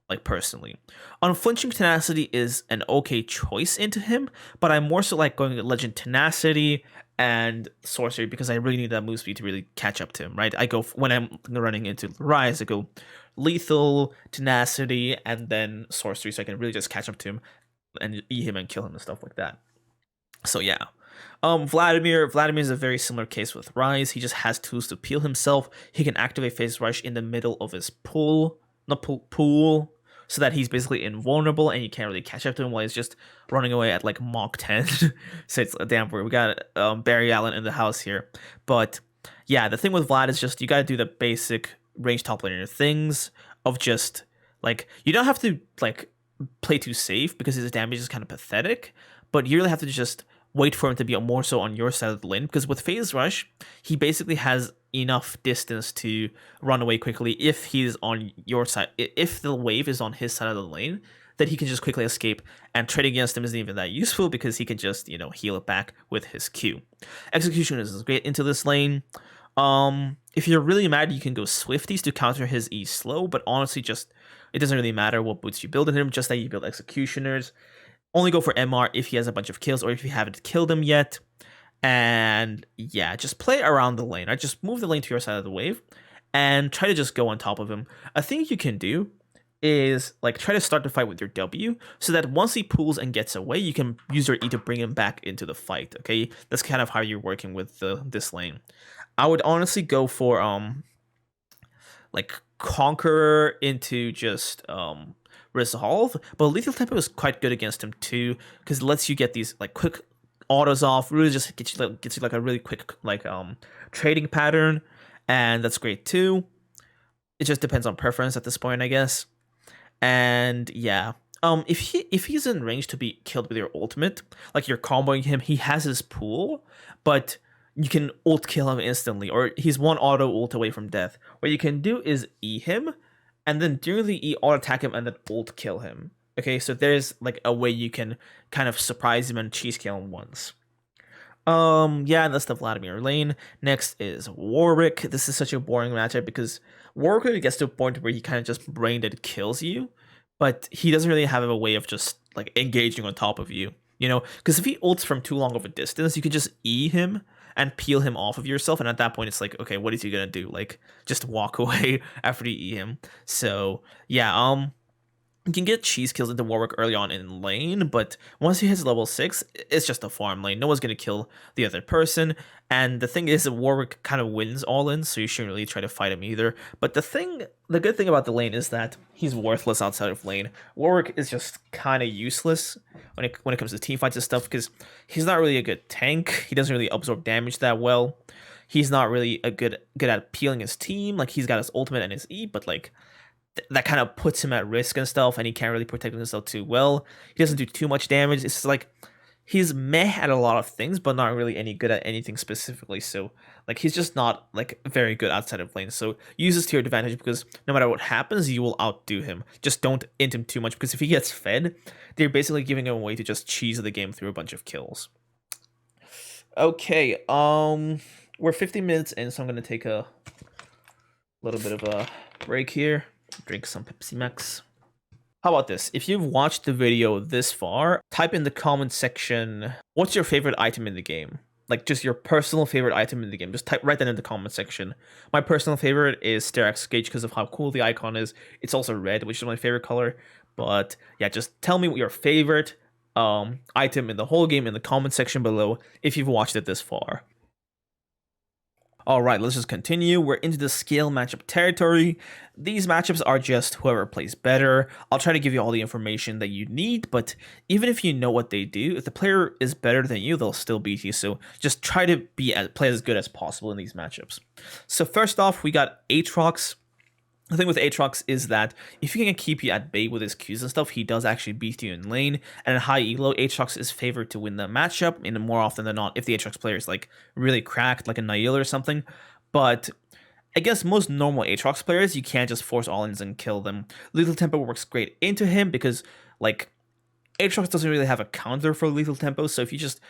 like personally. Unflinching Tenacity is an okay choice into him, but I'm more so like going Legend Tenacity and Sorcery because I really need that move speed to really catch up to him, right? I go, when I'm running into Ryze, I go Lethal, Tenacity, and then Sorcery, so I can really just catch up to him and E him and kill him and stuff like that. So yeah. Vladimir is a very similar case with Ryze. He just has tools to peel himself. He can activate Phase Rush in the middle of his pool, so that he's basically invulnerable and you can't really catch up to him while he's just running away at like Mach 10. So it's damn weird. We got Barry Allen in the house here. But yeah, the thing with Vlad is just you gotta do the basic range top laner things of just like, you don't have to like play too safe because his damage is kind of pathetic, but you really have to just wait for him to be more so on your side of the lane, because with Phase Rush, he basically has enough distance to run away quickly if he's on your side. If the wave is on his side of the lane, then he can just quickly escape, and trading against him isn't even that useful because he can just, you know, heal it back with his Q. Execution is great into this lane. If you're really mad, you can go Swifties to counter his E slow, but honestly, just it doesn't really matter what boots you build in him, just that you build Executioners. Only go for MR if he has a bunch of kills or if you haven't killed him yet. And yeah, just play around the lane. Right? Just move the lane to your side of the wave and try to just go on top of him. A thing you can do is like try to start the fight with your W so that once he pulls and gets away, you can use your E to bring him back into the fight. Okay, that's kind of how you're working with this lane. I would honestly go for like Conqueror into just Resolve, but Lethal Tempo is quite good against him too because it lets you get these like quick autos off, really just gets you like a really quick like trading pattern, and that's great too. It just depends on preference at this point, I guess. And yeah, if he's in range to be killed with your ultimate, like you're comboing him, he has his pool, but you can ult kill him instantly, or he's one auto ult away from death. What you can do is E him, and then during the E, auto attack him and then ult kill him. Okay, so there's like a way you can kind of surprise him and cheese kill him once. Yeah, that's the Vladimir lane. Next is Warwick. This is such a boring matchup because Warwick really gets to a point where he kind of just brain dead kills you, but he doesn't really have a way of just like engaging on top of you, you know? Because if he ults from too long of a distance, you can just E him and peel him off of yourself, and at that point it's like, okay, what is he gonna do? Like just walk away after you E him. So yeah, you can get cheese kills into Warwick early on in lane, but once he hits level 6, it's just a farm lane. No one's going to kill the other person, and the thing is that Warwick kind of wins all in, so you shouldn't really try to fight him either. But the good thing about the lane is that he's worthless outside of lane. Warwick is just kind of useless when it comes to teamfights and stuff, because he's not really a good tank. He doesn't really absorb damage that well. He's not really a good at peeling his team. Like, he's got his ultimate and his E, but like that kind of puts him at risk and stuff, and he can't really protect himself too well. He doesn't do too much damage. It's like he's meh at a lot of things, but not really any good at anything specifically. So like he's just not like very good outside of lane. So use this to your advantage because no matter what happens, you will outdo him. Just don't int him too much because if he gets fed, they're basically giving him a way to just cheese the game through a bunch of kills. Okay, we're 50 minutes in, so I'm gonna take a little bit of a break here. Drink some Pepsi Max. How about this? If you've watched the video this far, type in the comment section, what's your favorite item in the game? Like just your personal favorite item in the game. Just write that in the comment section. My personal favorite is Sterak's Gage because of how cool the icon is. It's also red, which is my favorite color. But yeah, just tell me what your favorite item in the whole game in the comment section below if you've watched it this far. Alright, let's just continue. We're into the scale matchup territory. These matchups are just whoever plays better. I'll try to give you all the information that you need, but even if you know what they do, if the player is better than you, they'll still beat you. So just try to play as good as possible in these matchups. So first off, we got Aatrox. The thing with Aatrox is that if he can keep you at bay with his Qs and stuff, he does actually beat you in lane. And in high elo, Aatrox is favored to win the matchup, and more often than not, if the Aatrox player is like really cracked, like a Niall or something. But against most normal Aatrox players, you can't just force all-ins and kill them. Lethal Tempo works great into him because like Aatrox doesn't really have a counter for Lethal Tempo, so if you just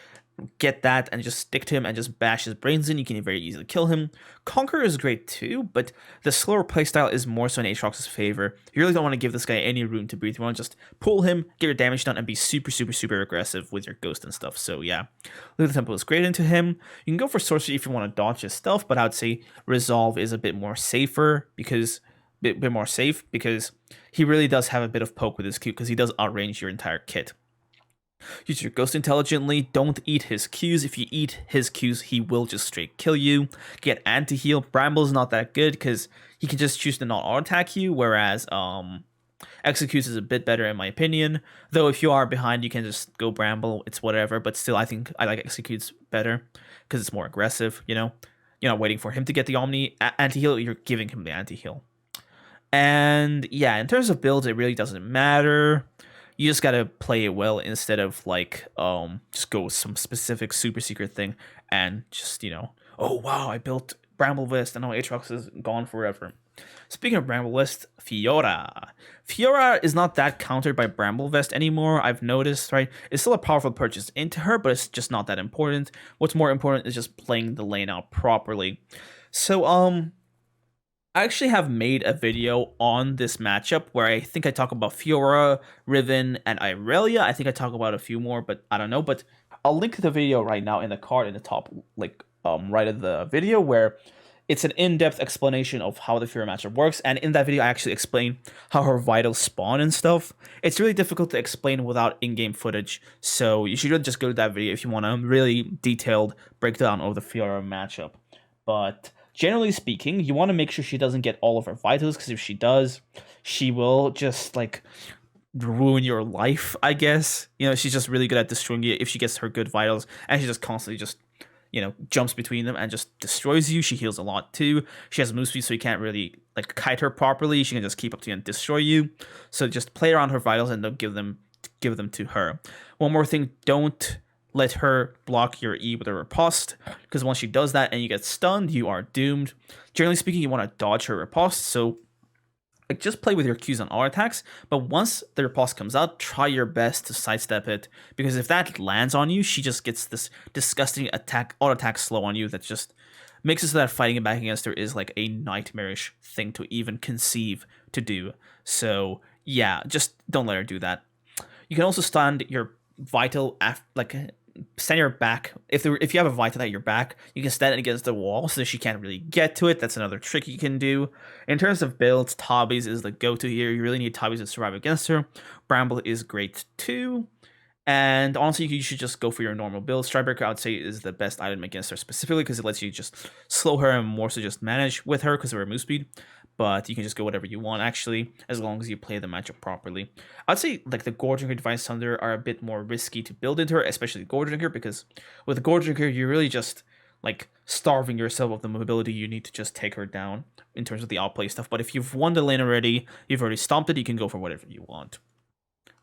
get that and just stick to him and just bash his brains in, you can very easily kill him. Conqueror is great too, but the slower playstyle is more so in Aatrox's favor. You really don't want to give this guy any room to breathe. You want to just pull him, get your damage done, and be super, super, super aggressive with your ghost and stuff. So yeah, Lethal Tempo is great into him. You can go for Sorcery if you want to dodge his stuff, but I would say Resolve is a bit more safer because bit more safe because he really does have a bit of poke with his Q because he does outrange your entire kit. Use your ghost intelligently, don't eat his Qs. If you eat his Qs, he will just straight kill you. Get anti-heal. Bramble's not that good because he can just choose to not auto-attack you, whereas Executes is a bit better in my opinion. Though if you are behind, you can just go Bramble, it's whatever, but still I think I like Executes better because it's more aggressive, you know? You're not waiting for him to get the Omni anti-heal, you're giving him the anti-heal. And yeah, in terms of builds, it really doesn't matter. You just gotta play it well instead of like just go with some specific super secret thing and just, you know, oh wow, I built Bramble Vest and now Aatrox is gone forever. Speaking of Bramble Vest, Fiora. Fiora is not that countered by Bramble Vest anymore, I've noticed, right? It's still a powerful purchase into her, but it's just not that important. What's more important is just playing the lane out properly. So I actually have made a video on this matchup where I think I talk about Fiora, Riven, and Irelia. I think I talk about a few more, but I don't know. But I'll link the video right now in the card in the top, like right of the video, where it's an in-depth explanation of how the Fiora matchup works. And in that video, I actually explain how her vitals spawn and stuff. It's really difficult to explain without in-game footage, so you should really just go to that video if you want a really detailed breakdown of the Fiora matchup. But generally speaking, you want to make sure she doesn't get all of her vitals, because if she does, she will just, like, ruin your life, I guess. You know, she's just really good at destroying you if she gets her good vitals, and she just constantly just, you know, jumps between them and just destroys you. She heals a lot, too. She has move speed, so you can't really, like, kite her properly. She can just keep up to you and destroy you. So just play around her vitals and don't give them to her. One more thing, don't let her block your E with a riposte, because once she does that and you get stunned, you are doomed. Generally speaking, you want to dodge her riposte, so like just play with your Qs on auto attacks, but once the riposte comes out, try your best to sidestep it, because if that lands on you, she just gets this disgusting auto attack slow on you that just makes it so that fighting it back against her is like a nightmarish thing to even conceive to do. So yeah, just don't let her do that. You can also stand your vital stand your back. If you have a vital at your back, you can stand it against the wall so she can't really get to it. That's another trick you can do. In terms of builds, Tabis is the go-to here. You really need Tabis to survive against her. Bramble is great too. And honestly, you should just go for your normal build. Stridebreaker, I would say, is the best item against her specifically because it lets you just slow her and more so just manage with her because of her move speed. But you can just go whatever you want, actually, as long as you play the matchup properly. I'd say like the Gorgedrinker, Divine Thunder are a bit more risky to build into her, especially Gorgedrinker, because with the Gorgedrinker, you're really just like starving yourself of the mobility you need to just take her down in terms of the outplay stuff. But if you've won the lane already, you've already stomped it, you can go for whatever you want.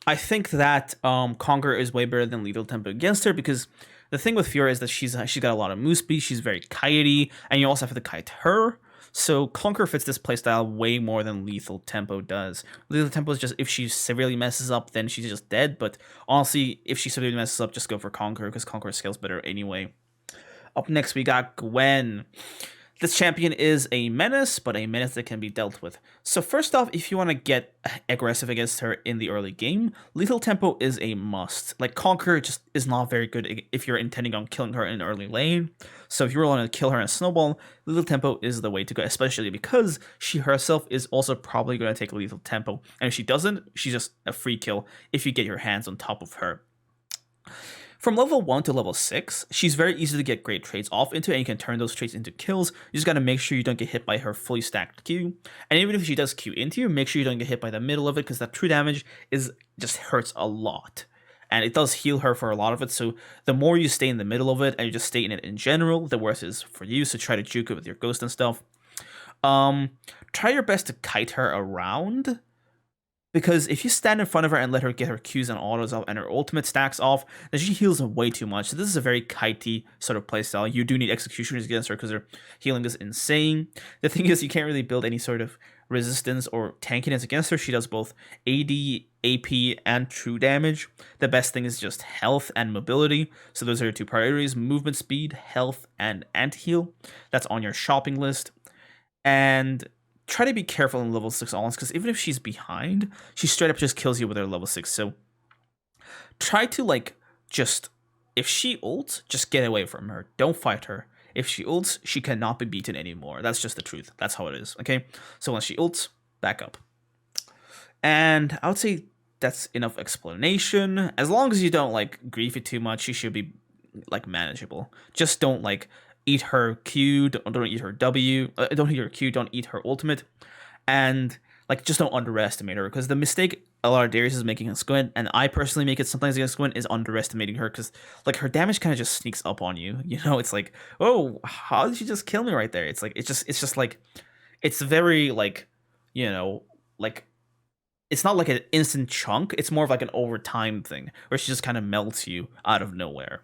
I think that Conquer is way better than Lethal Tempo against her, because the thing with Fiora is that she's got a lot of move speed, she's very kitey, and you also have to kite her. So Conquer fits this playstyle way more than Lethal Tempo does. Lethal Tempo is just, if she severely messes up, then she's just dead. But honestly, if she severely messes up, just go for Conquer, because Conquer scales better anyway. Up next, we got Gwen. This champion is a menace, but a menace that can be dealt with. So first off, if you want to get aggressive against her in the early game, Lethal Tempo is a must. Like, Conquer just is not very good if you're intending on killing her in early lane. So if you really want to kill her in a snowball, Lethal Tempo is the way to go, especially because she herself is also probably going to take Lethal Tempo. And if she doesn't, she's just a free kill if you get your hands on top of her. From level 1 to level 6, she's very easy to get great trades off into, and you can turn those trades into kills. You just gotta make sure you don't get hit by her fully stacked Q. And even if she does Q into you, make sure you don't get hit by the middle of it, because that true damage just hurts a lot. And it does heal her for a lot of it, so the more you stay in the middle of it, and you just stay in it in general, the worse it is for you, so try to juke it with your ghost and stuff. Try your best to kite her around, because if you stand in front of her and let her get her Qs and autos off and her ultimate stacks off, then she heals way too much. So this is a very kitey sort of playstyle. You do need executioners against her because her healing is insane. The thing is, you can't really build any sort of resistance or tankiness against her. She does both AD, AP, and true damage. The best thing is just health and mobility. So those are your two priorities: movement speed, health, and anti-heal. That's on your shopping list. And try to be careful in level 6 Allens, because even if she's behind, she straight up just kills you with her level 6. So try to, like, just, if she ults, just get away from her. Don't fight her. If she ults, she cannot be beaten anymore. That's just the truth. That's how it is, okay? So once she ults, back up. And I would say that's enough explanation. As long as you don't, like, grief it too much, she should be, like, manageable. Just don't, like, eat her Q, don't eat her W, don't eat her Q, don't eat her ultimate, and, like, just don't underestimate her, because the mistake a lot of Darius is making against Gwen, and I personally make it sometimes against Gwen, is underestimating her, because, like, her damage kind of just sneaks up on you, you know? It's like, oh, how did she just kill me right there? It's like, it's just like, it's very, like, you know, like, it's not like an instant chunk, it's more of like an overtime thing, where she just kind of melts you out of nowhere.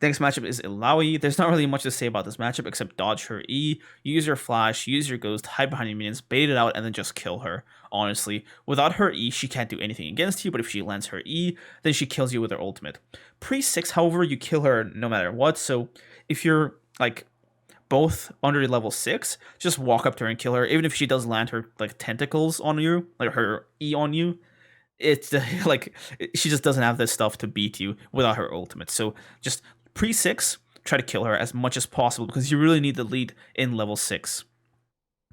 The next matchup is Illaoi. There's not really much to say about this matchup except dodge her E, use your flash, use your ghost, hide behind your minions, bait it out, and then just kill her. Honestly, without her E, she can't do anything against you, but if she lands her E, then she kills you with her ultimate. Pre-6, however, you kill her no matter what, so if you're, like, both under level 6, just walk up to her and kill her, even if she does land her, like, tentacles on you, like her E on you. It's like, she just doesn't have this stuff to beat you without her ultimate, so just pre-6, try to kill her as much as possible, because you really need the lead in level 6.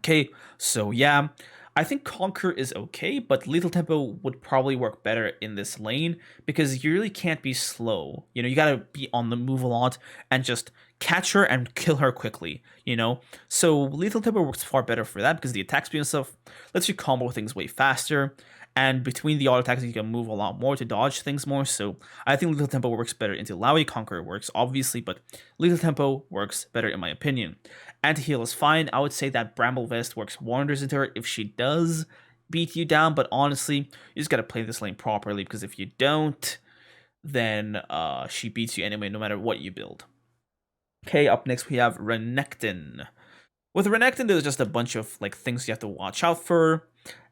Okay, so yeah, I think Conquer is okay, but Lethal Tempo would probably work better in this lane, because you really can't be slow. You know, you gotta be on the move a lot and just catch her and kill her quickly, you know? So Lethal Tempo works far better for that, because the attack speed and stuff lets you combo things way faster. And between the auto attacks, you can move a lot more to dodge things more. So I think Lethal Tempo works better into Illaoi. Conquer works, obviously, but Lethal Tempo works better in my opinion. Anti-heal is fine. I would say that Bramble Vest works wonders into her if she does beat you down. But honestly, you just got to play this lane properly, because if you don't, then she beats you anyway, no matter what you build. Okay, up next we have Renekton. With Renekton, there's just a bunch of, like, things you have to watch out for.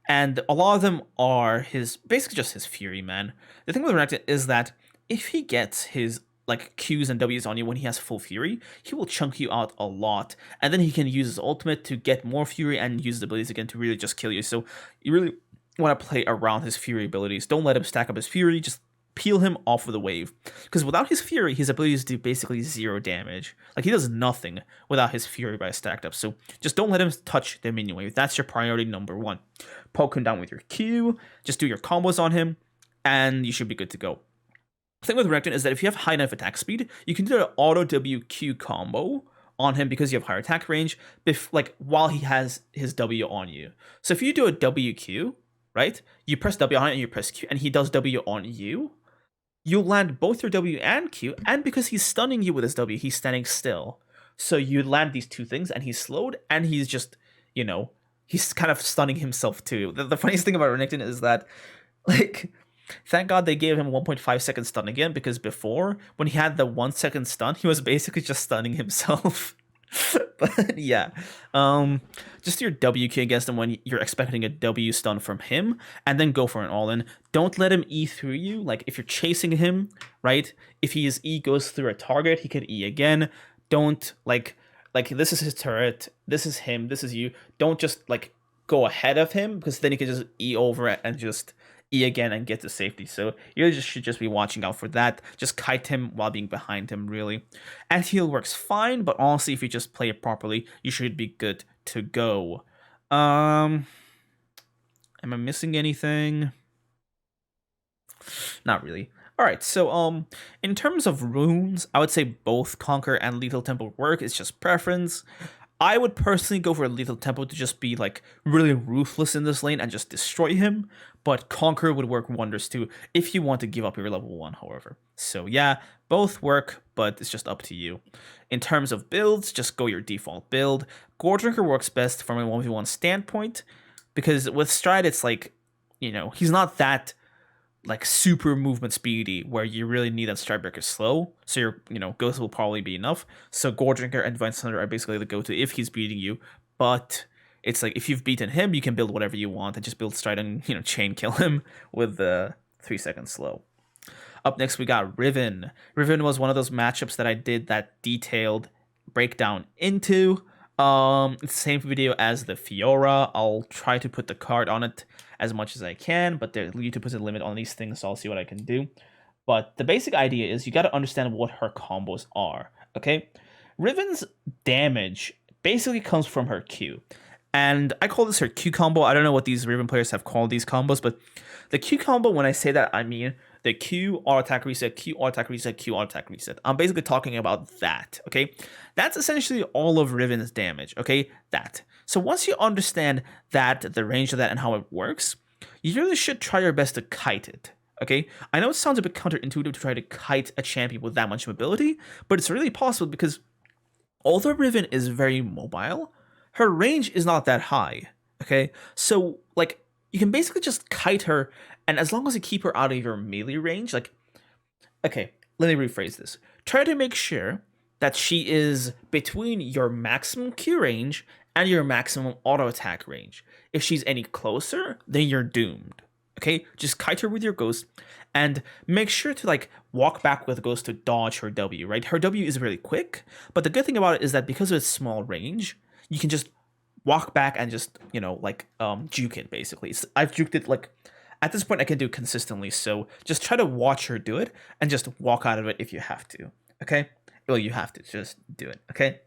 And a lot of them are basically just his Fury, man. The thing with Renekton is that if he gets his, like, Qs and Ws on you when he has full Fury, he will chunk you out a lot. And then he can use his ultimate to get more Fury and use the abilities again to really just kill you. So you really want to play around his Fury abilities. Don't let him stack up his Fury, just peel him off of the wave. Because without his Fury, his abilities do basically 0 damage. Like, he does nothing without his Fury by stacked up. So just don't let him touch the minion wave. That's your priority number 1. Poke him down with your Q, just do your combos on him, and you should be good to go. The thing with Renekton is that if you have high enough attack speed, you can do an auto WQ combo on him because you have higher attack range, like, while he has his W on you. So if you do a WQ, right, you press W on it and you press Q, and he does W on you, you land both your W and Q, and because he's stunning you with his W, he's standing still. So you land these two things, and he's slowed, and he's just, you know, he's kind of stunning himself too. The funniest thing about Renekton is that, like, Thank God they gave him 1.5 second stun again, because before, when he had the 1 second stun, he was basically just stunning himself. But yeah, just your W key against him when you're expecting a W stun from him, and then go for an all-in. Don't let him E through you. Like, if you're chasing him, right? If his E goes through a target, he could E again. Don't, like this is his turret, this is him, this is you. Don't just, like, go ahead of him, because then you can just E over it and just E again and get to safety. So you should just be watching out for that. Just kite him while being behind him, really. Anti-heal works fine, but honestly, if you just play it properly, you should be good to go. Am I missing anything? Not really. Alright, so in terms of runes, I would say both Conquer and Lethal Tempo work. It's just preference. I would personally go for a Lethal Tempo to just be, like, really ruthless in this lane and just destroy him, but Conquer would work wonders too if you want to give up your level 1, however. So yeah, both work, but it's just up to you. In terms of builds, just go your default build. Goredrinker works best from a 1v1 standpoint, because with Stride, it's like, you know, he's not that, like, super movement speedy where you really need that Stridebreaker slow, so your, you know, Ghost will probably be enough. So Goredrinker and Divine Thunder are basically the go-to if he's beating you, but it's like, if you've beaten him, you can build whatever you want and just build Stride and, you know, chain kill him with the 3-second slow. Up next, we got Riven. Riven was one of those matchups that I did that detailed breakdown into. It's the same video as the Fiora. I'll try to put the card on it as much as I can, but YouTube puts a limit on these things, so I'll see what I can do. But the basic idea is you got to understand what her combos are, okay? Riven's damage basically comes from her Q. And I call this her Q combo. I don't know what these Riven players have called these combos, but the Q combo, when I say that, I mean the Q, auto attack reset, Q, auto attack reset, Q, auto attack reset. I'm basically talking about that, okay? That's essentially all of Riven's damage, okay? That. So once you understand that, the range of that, and how it works, you really should try your best to kite it, okay? I know it sounds a bit counterintuitive to try to kite a champion with that much mobility, but it's really possible because although Riven is very mobile, her range is not that high, okay? So, like, you can basically just kite her, and as long as you keep her out of your melee range, like, okay, let me rephrase this. Try to make sure that she is between your maximum Q range and your maximum auto attack range. If she's any closer, then you're doomed, okay? Just kite her with your Ghost, and make sure to, like, walk back with Ghost to dodge her W, right? Her W is really quick, but the good thing about it is that because of its small range, you can just walk back and just, you know, like, juke it, basically. I've juked it, like, at this point I can do it consistently, so just try to watch her do it and just walk out of it if you have to, okay? Well, you have to just do it, okay?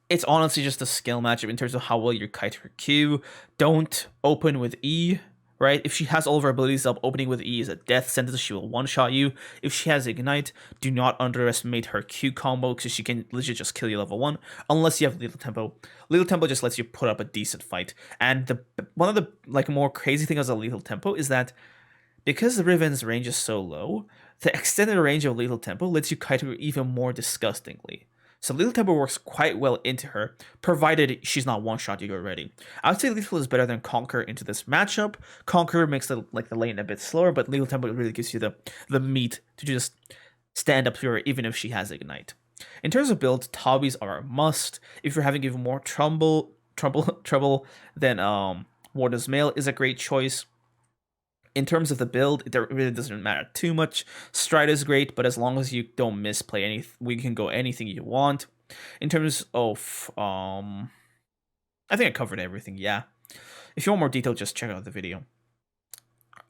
It's honestly just a skill matchup in terms of how well you kite her Q. Don't open with E, right? If she has all of her abilities up, opening with E is a death sentence. She will one-shot you. If she has Ignite, do not underestimate her Q combo, because she can legit just kill you level 1, unless you have Lethal Tempo. Lethal Tempo just lets you put up a decent fight. And one of the, like, more crazy things of Lethal Tempo is that because Riven's range is so low, the extended range of Lethal Tempo lets you kite her even more disgustingly. So Lethal Tempo works quite well into her, provided she's not one-shot you already. I would say Lethal is better than Conquer into this matchup. Conquer makes the lane a bit slower, but Lethal Tempo really gives you the meat to just stand up to her, even if she has Ignite. In terms of builds, Tabis are a must. If you're having even more trouble, then Warder's Mail is a great choice. In terms of the build, it really doesn't matter too much. Stride is great, but as long as you don't misplay anything, we can go anything you want. In terms of, I think I covered everything, yeah. If you want more detail, just check out the video.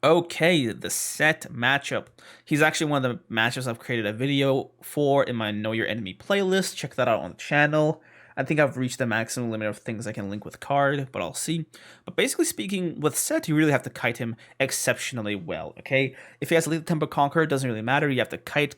Okay, the Sett matchup. He's actually one of the matchups I've created a video for in my Know Your Enemy playlist. Check that out on the channel. I think I've reached the maximum limit of things I can link with card, but I'll see. But basically speaking, with Sett, you really have to kite him exceptionally well, okay? If he has a Lethal Tempo Conquer, it doesn't really matter. You have to kite.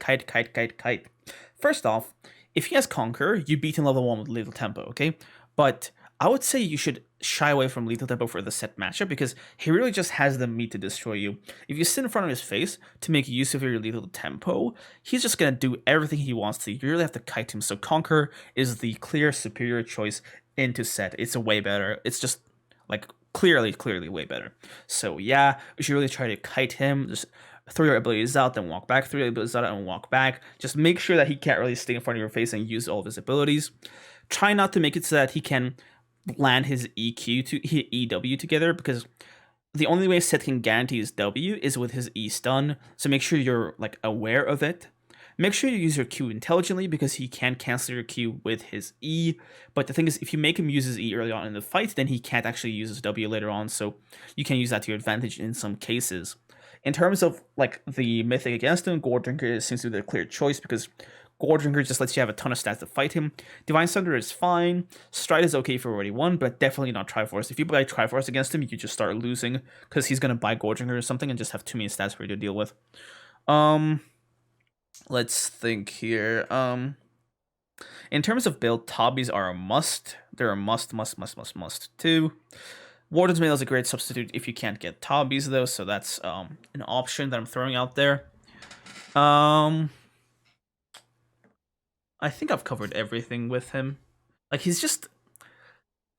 First off, if he has Conquer, you beat him level 1 with Lethal Tempo, okay? But I would say you should shy away from Lethal Tempo for the Sett matchup, because he really just has the meat to destroy you. If you sit in front of his face to make use of your Lethal Tempo, he's just going to do everything he wants to. You really have to kite him. So Conquer is the clear superior choice into Sett. It's a way better. It's just, like, clearly way better. So yeah, you should really try to kite him. Just throw your abilities out, then walk back. Throw your abilities out and walk back. Just make sure that he can't really stay in front of your face and use all of his abilities. Try not to make it so that he can land his EQ to hit EW together, because the only way Sett can guarantee his W is with his E stun. So make sure you're like aware of it. Make sure you use your Q intelligently, because he can cancel your Q with his E. But the thing is, if you make him use his E early on in the fight, then he can't actually use his W later on. So you can use that to your advantage in some cases. In terms of like the mythic against him, Gold Drinker seems to be the clear choice, because Gold Drinker just lets you have a ton of stats to fight him. Divine Sunder is fine. Stride is okay for already one, but definitely not Triforce. If you buy Triforce against him, you just start losing, because he's gonna buy Gold Drinker or something and just have too many stats for you to deal with. Let's think here. In terms of build, Tabis are a must. They're a must too. Warden's Mail is a great substitute if you can't get Tabis though, so that's an option that I'm throwing out there. I think I've covered everything with him. Like, he's just...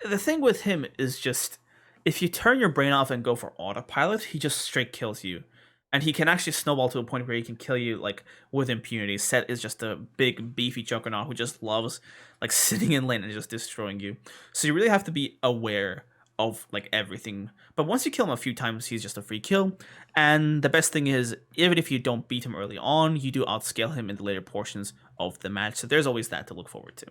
The thing with him is just, if you turn your brain off and go for autopilot, he just straight kills you. And he can actually snowball to a point where he can kill you, like, with impunity. Sett is just a big, beefy juggernaut who just loves, like, sitting in lane and just destroying you. So you really have to be aware of, like, everything. But once you kill him a few times, he's just a free kill. And the best thing is, even if you don't beat him early on, you do outscale him in the later portions of the match. So there's always that to look forward to.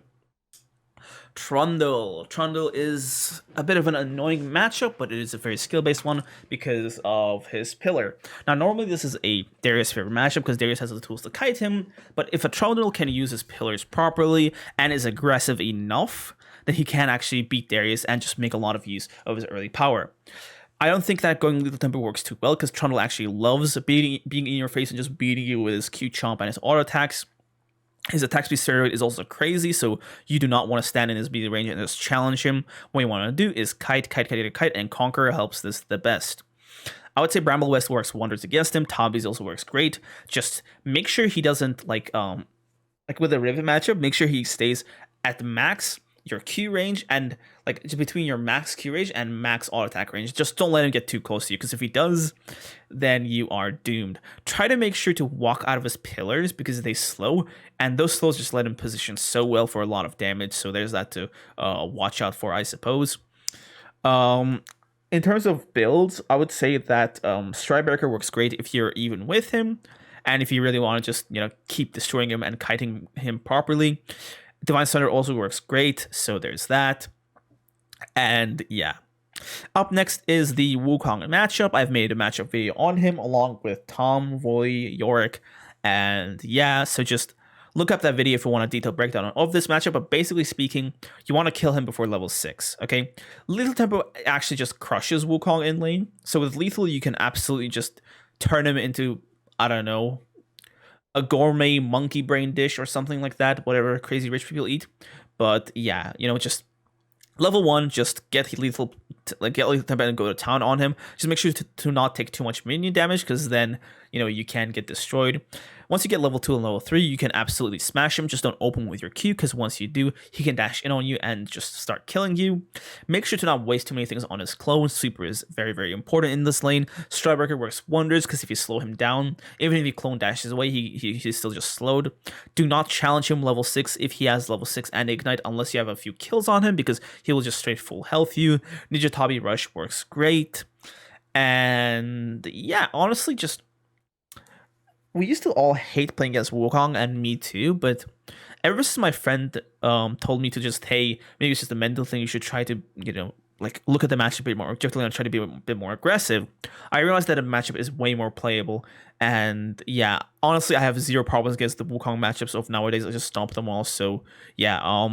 Trundle. Trundle is a bit of an annoying matchup, but it is a very skill-based one because of his pillar. Now, normally this is a Darius favorite matchup because Darius has the tools to kite him, but if a Trundle can use his pillars properly and is aggressive enough, then he can actually beat Darius and just make a lot of use of his early power. I don't think that going Lethal Temper works too well because Trundle actually loves being in your face and just beating you with his Q Chomp and his auto attacks. His attack speed steroid is also crazy, so you do not want to stand in his BD range and just challenge him. What you want to do is kite, and Conqueror helps this the best. I would say Bramble West works wonders against him. Tabis also works great. Just make sure he doesn't, like with the Riven matchup, make sure he stays at max your Q range and like just between your max Q range and max auto attack range. Just don't let him get too close to you, because if he does, then you are doomed. Try to make sure to walk out of his pillars because they slow, and those slows just let him position so well for a lot of damage. So there's that to watch out for, I suppose. In terms of builds, I would say that Stridebreaker works great if you're even with him, and if you really want to just keep destroying him and kiting him properly. Divine Sunder also works great, so there's that. And yeah. Up next is the Wukong matchup. I've made a matchup video on him along with Tahm, Volley, Yorick, and yeah, so just look up that video if you want a detailed breakdown of this matchup. But basically speaking, you want to kill him before level 6, okay? Lethal Tempo actually just crushes Wukong in lane. So with Lethal, you can absolutely just turn him into, I don't know, a gourmet monkey brain dish or something like that, whatever crazy rich people eat. But yeah, just level 1, just get lethal tempo and go to town on him. Just make sure to not take too much minion damage, because then you can get destroyed. Once you get level 2 and level 3, you can absolutely smash him. Just don't open with your Q, because once you do, he can dash in on you and just start killing you. Make sure to not waste too many things on his clone. Sweeper is very, very important in this lane. Stridebreaker works wonders, because if you slow him down, even if he clone dashes away, he's still just slowed. Do not challenge him level 6 if he has level 6 and Ignite, unless you have a few kills on him, because he will just straight full health you. Ninja Tabi Rush works great. And yeah, honestly, just... we used to all hate playing against Wukong, and me too, but ever since my friend told me to just, hey, maybe it's just a mental thing, you should try to, look at the matchup a bit more objectively and try to be a bit more aggressive, I realized that a matchup is way more playable. And yeah, honestly, I have zero problems against the Wukong matchups of nowadays. I just stomp them all. So yeah,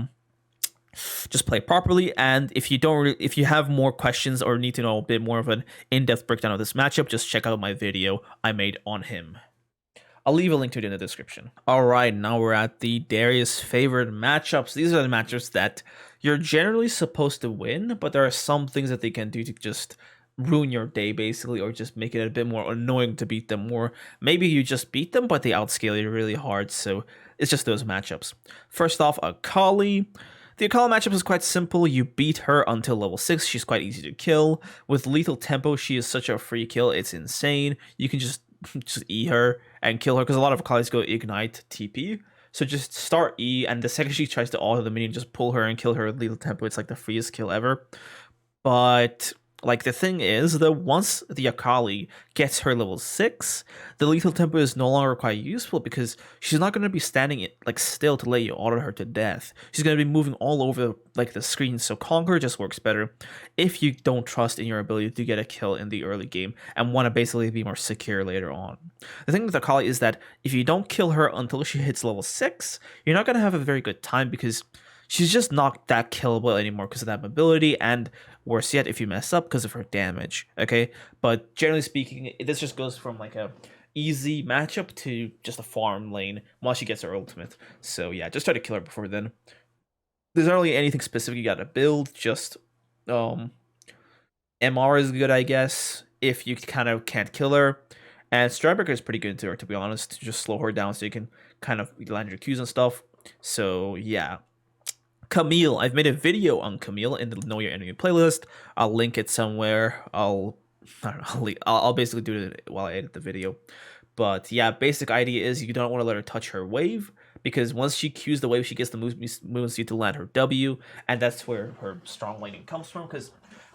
just play properly. And if you have more questions or need to know a bit more of an in-depth breakdown of this matchup, just check out my video I made on him. I'll leave a link to it in the description. All right, now we're at the Darius favored matchups. These are the matchups that you're generally supposed to win, but there are some things that they can do to just ruin your day, basically, or just make it a bit more annoying to beat them. Or maybe you just beat them, but they outscale you really hard, so it's just those matchups. First off, Akali. The Akali matchup is quite simple. You beat her until level 6. She's quite easy to kill. With lethal tempo, she is such a free kill. It's insane. You can just E her and kill her because a lot of Akalis go Ignite TP. So just start E, and the second she tries to auto the minion, just pull her and kill her with lethal tempo. It's like the freest kill ever. But like the thing is that once the Akali gets her level 6, the lethal tempo is no longer quite useful because she's not going to be standing like still to let you auto her to death. She's going to be moving all over like the screen. So Conquer just works better if you don't trust in your ability to get a kill in the early game and want to basically be more secure later on. The thing with Akali is that if you don't kill her until she hits level 6, you're not going to have a very good time because she's just not that killable anymore because of that mobility, and worse yet, if you mess up, because of her damage. Okay, but generally speaking, this just goes from like a easy matchup to just a farm lane once she gets her ultimate. So yeah, just try to kill her before then. There's not really anything specific you gotta build. Just MR is good, I guess, if you kind of can't kill her. And Stridebreaker is pretty good to her, to be honest, to just slow her down so you can kind of land your Qs and stuff. So yeah. Camille, I've made a video on Camille in the Know Your Enemy playlist. I'll link it somewhere. I'll basically do it while I edit the video. But yeah, basic idea is you don't want to let her touch her wave, because once she Qs the wave, she gets the movement speed to land her W, and that's where her strong laning comes from. Because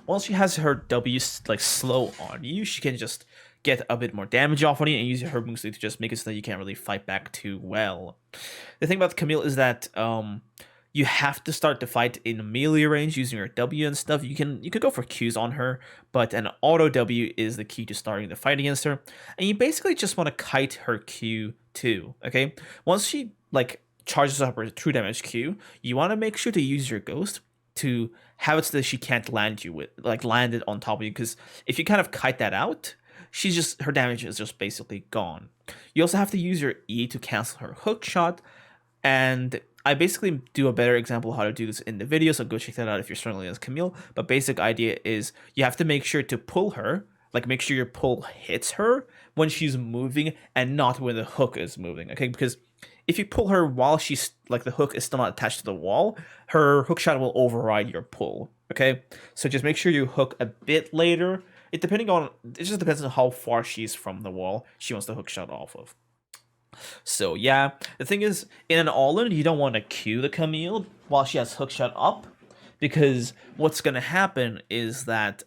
once she has her W like slow on you, she can just get a bit more damage off on you and use her movement speed to just make it so that you can't really fight back too well. The thing about Camille is that you have to start the fight in melee range using your W and stuff. You can go for Qs on her, but an auto W is the key to starting the fight against her. And you basically just want to kite her Q too, okay? Once she like charges up her true damage Q, you want to make sure to use your Ghost to have it so that she can't land you with land it on top of you, because if you kind of kite that out, her damage is just basically gone. You also have to use your E to cancel her hook shot, and I basically do a better example of how to do this in the video, so go check that out if you're struggling as Camille. But basic idea is you have to make sure to pull her, like make sure your pull hits her when she's moving and not when the hook is moving, okay? Because if you pull her while she's like the hook is still not attached to the wall, her hook shot will override your pull, okay? So just make sure you hook a bit later. It just depends on how far she's from the wall she wants the hook shot off of. So yeah, the thing is, in an all-in, you don't want to Q the Camille while she has hookshot up, because what's gonna happen is that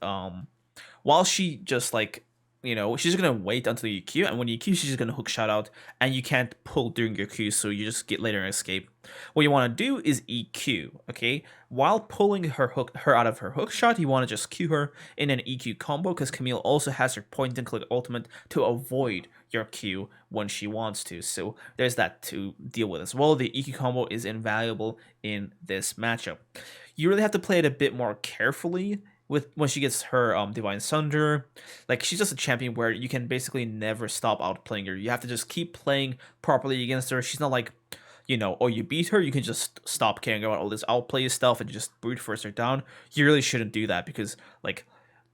while she just like, she's gonna wait until you Q, and when you Q, she's just gonna hookshot out, and you can't pull during your Q, so you just get later and escape. What you want to do is EQ, okay? While pulling her out of her hookshot, you want to just Q her in an EQ combo, because Camille also has her point and click ultimate to avoid your Q when she wants to. So there's that to deal with as well. The EQ combo is invaluable in this matchup. You really have to play it a bit more carefully when she gets her Divine Sunder. Like, she's just a champion where you can basically never stop outplaying her. You have to just keep playing properly against her. She's not like, you beat her, you can just stop caring about all this outplay stuff and just brute force her down. You really shouldn't do that, because like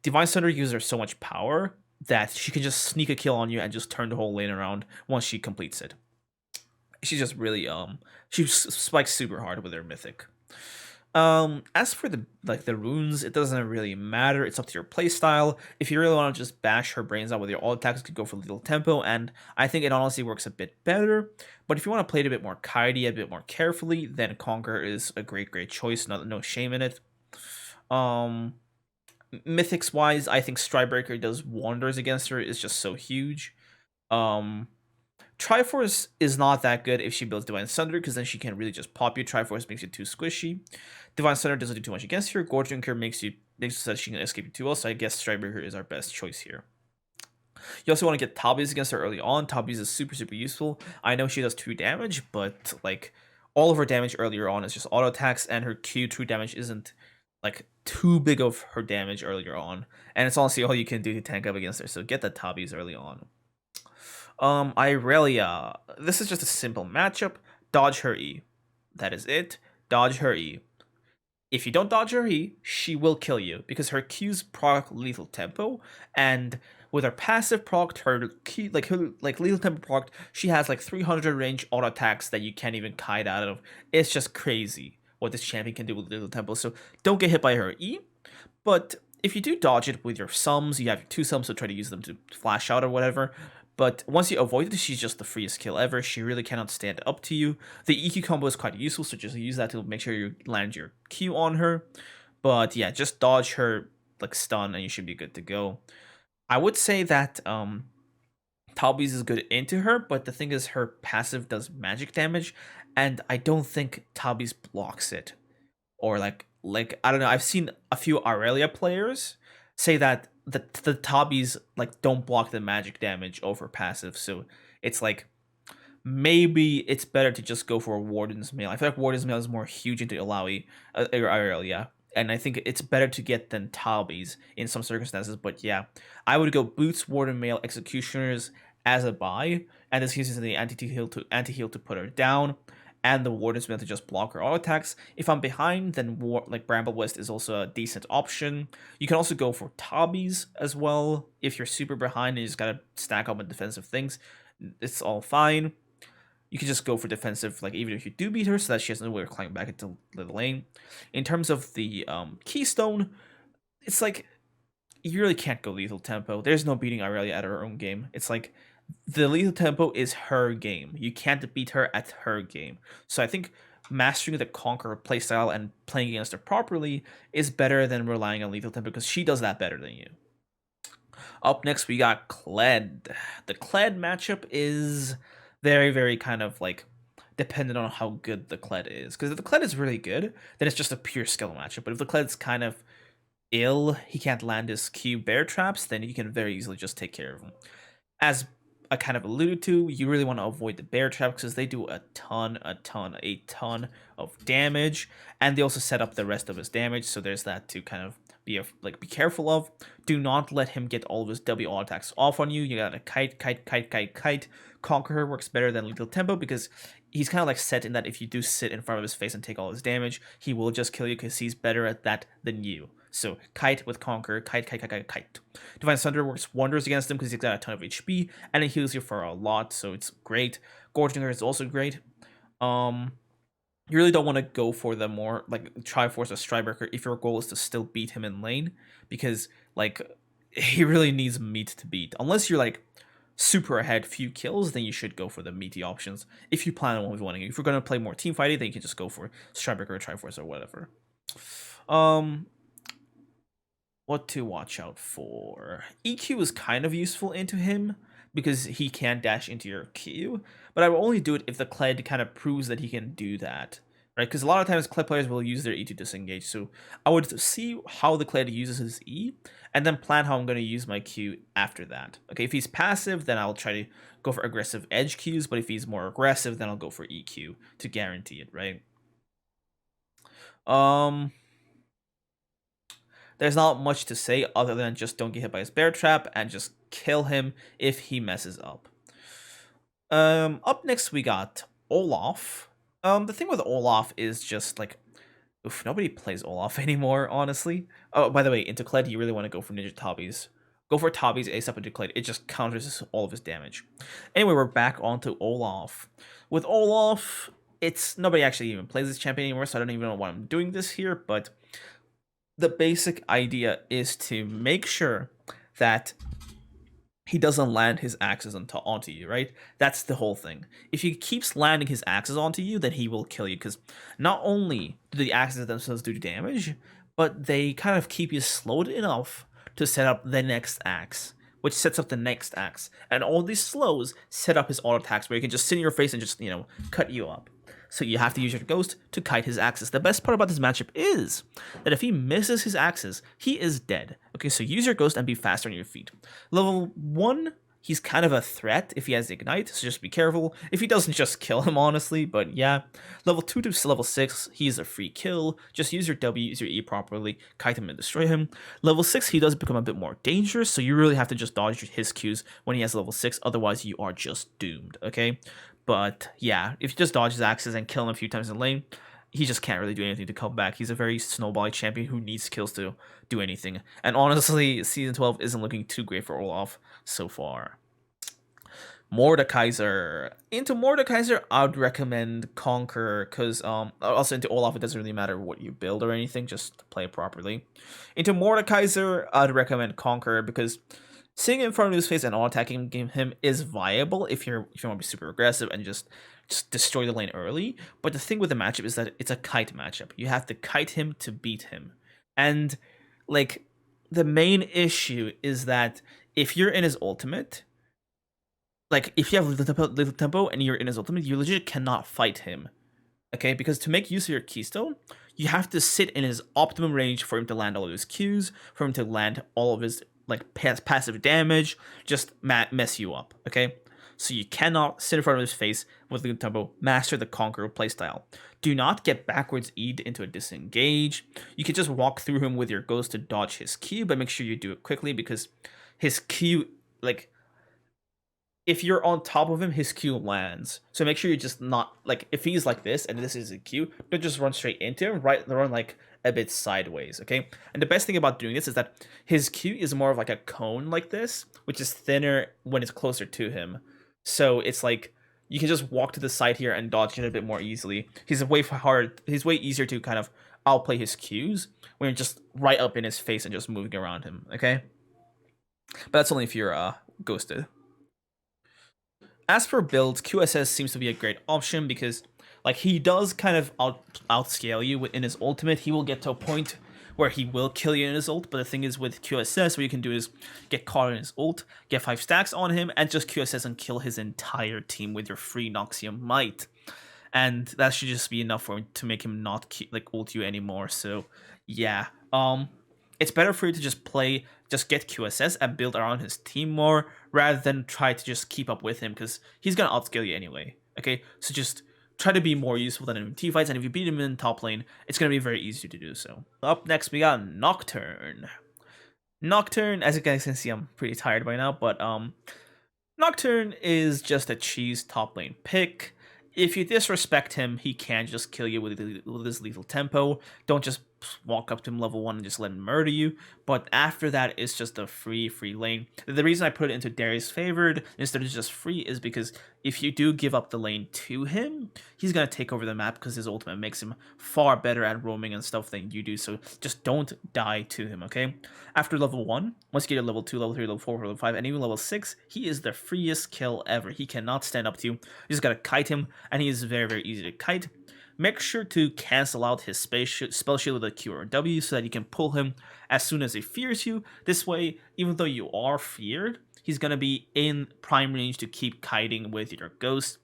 Divine Sunder gives her so much power that she can just sneak a kill on you and just turn the whole lane around once she completes it. She's just really she spikes super hard with her mythic. As for the runes, it doesn't really matter. It's up to your playstyle. If you really want to just bash her brains out with your all attacks, you could go for little tempo, and I think it honestly works a bit better. But if you want to play it a bit more kitey, a bit more carefully, then Conquer is a great choice. No shame in it. Mythics wise, I think Stridebreaker does wonders against her. It's just so huge. Triforce is not that good if she builds Divine Sunder, because then she can really just pop you. Triforce makes you too squishy. Divine Sunder doesn't do too much against her. Gorgeanker makes it so that she can escape you too well. So I guess Stridebreaker is our best choice here. You also want to get Tabies against her early on. Tabies is super useful. I know she does 2 damage, but like all of her damage earlier on is just auto attacks, and her Q true damage isn't like too big of her damage earlier on, and it's honestly all you can do to tank up against her. So get the Tabies early on. Irelia, this is just a simple matchup. Dodge her E. That is it. Dodge her E. If you don't dodge her E, she will kill you, because her Q's proc lethal tempo, and with her passive proc, her lethal tempo proc, she has like 300 range auto attacks that you can't even kite out of. It's just crazy. what this champion can do with Lethal Tempo. So don't get hit by her E. But if you do dodge it with your sums, you have your 2 sums, so try to use them to flash out or whatever. But once you avoid it, she's just the freest kill ever. She really cannot stand up to you. The EQ combo is quite useful, so just use that to make sure you land your Q on her. But yeah, just dodge her like stun and you should be good to go. I would say that Talby's is good into her, but the thing is her passive does magic damage, and I don't think Talby's blocks it. Or like I don't know, I've seen a few Aurelia players say that the Talby's like don't block the magic damage over passive, so it's like maybe it's better to just go for a Warden's Mail. I feel like Warden's Mail is more huge into Illaoi or Aurelia, and I think it's better to get than Talby's in some circumstances. But yeah, I would go Boots, Warden Mail, Executioners as a buy, and this uses the anti-heal to put her down, and the Warden's Mail to just block her auto attacks. If I'm behind, then like Bramble West is also a decent option. You can also go for Talby's as well if you're super behind and you just gotta stack up on defensive things. It's all fine. You can just go for defensive, like even if you do beat her, so that she has no way of climbing back into the lane. In terms of the Keystone, it's like you really can't go Lethal Tempo. There's no beating Aurelia at her own game. It's like the Lethal Tempo is her game. You can't beat her at her game. So I think mastering the Conqueror playstyle and playing against her properly is better than relying on Lethal Tempo because she does that better than you. Up next, we got Kled. The Kled matchup is very, very kind of like dependent on how good the Kled is. Because if the Kled is really good, then it's just a pure skill matchup. But if the Kled's kind of ill, he can't land his Q bear traps, then you can very easily just take care of him. As I kind of alluded to, you really want to avoid the bear trap because they do a ton of damage, and they also set up the rest of his damage. So there's that to kind of be careful of. Do not let him get all of his W all attacks off on you. You gotta kite. Conqueror works better than Lethal Tempo because he's kind of like Sett in that if you do sit in front of his face and take all his damage, he will just kill you because he's better at that than you. So kite with Conqueror, kite. Divine Thunder works wonders against him because he's got a ton of HP and it heals you for a lot, so it's great. Heimerdinger is also great. You really don't want to go for the more like Triforce or Strybreaker if your goal is to still beat him in lane, because like he really needs meat to beat. Unless you're like super ahead, few kills, then you should go for the meaty options. If you plan on 1v1ing, if you're gonna play more team fighting, then you can just go for Strybreaker or Triforce or whatever. What to watch out for? EQ is kind of useful into him because he can dash into your Q, but I will only do it if the Kled kind of proves that he can do that, right? Because a lot of times Kled players will use their E to disengage, so I would see how the Kled uses his E, and then plan how I'm going to use my Q after that. Okay, if he's passive, then I'll try to go for aggressive edge Qs, but if he's more aggressive, then I'll go for EQ to guarantee it, right? There's not much to say other than just don't get hit by his bear trap and just kill him if he messes up. Up next we got Olaf. The thing with Olaf is just like, oof, nobody plays Olaf anymore, honestly. Oh, by the way, into Kled, you really want to go for Ninja Talby's. Go for Talby's ASAP into Kled. It just counters all of his damage. Anyway, we're back onto Olaf. With Olaf, it's nobody actually even plays this champion anymore, so I don't even know why I'm doing this here, but the basic idea is to make sure that he doesn't land his axes onto you, right? That's the whole thing. If he keeps landing his axes onto you, then he will kill you, because not only do the axes themselves do damage, but they kind of keep you slowed enough to set up the next axe, which sets up the next axe. And all these slows set up his auto attacks where he can just sit in your face and just, cut you up. So you have to use your ghost to kite his axes. The best part about this matchup is that if he misses his axes, he is dead. Okay, so use your ghost and be faster on your feet. Level 1, he's kind of a threat if he has Ignite, so just be careful. If he doesn't, just kill him, honestly, but yeah. Level 2 to level 6, he's a free kill. Just use your W, use your E properly, kite him and destroy him. Level 6, he does become a bit more dangerous, so you really have to just dodge his Qs when he has level 6, otherwise you are just doomed, okay? But yeah, if you just dodge his axes and kill him a few times in lane, he just can't really do anything to come back. He's a very snowbally champion who needs kills to do anything. And honestly, Season 12 isn't looking too great for Olaf so far. Mordekaiser. Into Mordekaiser, I would recommend Conqueror, because also into Olaf, it doesn't really matter what you build or anything, just play it properly. Into Mordekaiser, I'd recommend Conqueror, because sitting in front of his face and attacking him is viable if you want to be super aggressive and just destroy the lane early. But the thing with the matchup is that it's a kite matchup. You have to kite him to beat him. And like the main issue is that if you're in his ultimate, like if you have little tempo and you're in his ultimate, you legit cannot fight him. Okay, because to make use of your keystone, you have to sit in his optimum range for him to land all of his Qs, for him to land all of his like passive damage, just mess you up. Okay, so you cannot sit in front of his face with little tempo. Master the Conqueror playstyle. Do not get backwards E'd into a disengage. You can just walk through him with your ghost to dodge his Q, but make sure you do it quickly because his Q, like, if you're on top of him, his Q lands. So make sure you're just not, like, if he's like this and this is a Q, don't just run straight into him, run like a bit sideways, okay? And the best thing about doing this is that his Q is more of like a cone like this, which is thinner when it's closer to him. So it's like, you can just walk to the side here and dodge it a bit more easily. He's way easier to kind of outplay his Qs when you're just right up in his face and just moving around him, okay? But that's only if you're ghosted. As for builds, QSS seems to be a great option because like he does kind of outscale you in his ultimate. He will get to a point where he will kill you in his ult, but the thing is with QSS, what you can do is get caught in his ult, get 5 stacks on him, and just QSS and kill his entire team with your free Noxium Might. And that should just be enough for him to make him not ult you anymore. So yeah, it's better for you to just get QSS and build around his team more rather than try to just keep up with him because he's gonna outscale you anyway. Okay, so just try to be more useful than in team fights, and if you beat him in top lane, it's gonna be very easy to do so. Up next, we got Nocturne. Nocturne, as you guys can see, I'm pretty tired by now, but Nocturne is just a cheese top lane pick. If you disrespect him, he can just kill you with his lethal tempo. Don't just walk up to him level 1 and just let him murder you. But after that, it's just a free lane. The reason I put it into Darius Favored instead of just free is because if you do give up the lane to him, he's going to take over the map because his ultimate makes him far better at roaming and stuff than you do. So just don't die to him, okay? After level 1, once you get to level 2, level 3, level 4, level 5, and even level 6, he is the freest kill ever. He cannot stand up to you. You just got to kite him, and he is very easy to kite. Make sure to cancel out his spell shield with a Q or W so that you can pull him as soon as he fears you. This way, even though you are feared, he's going to be in prime range to keep kiting with your ghost.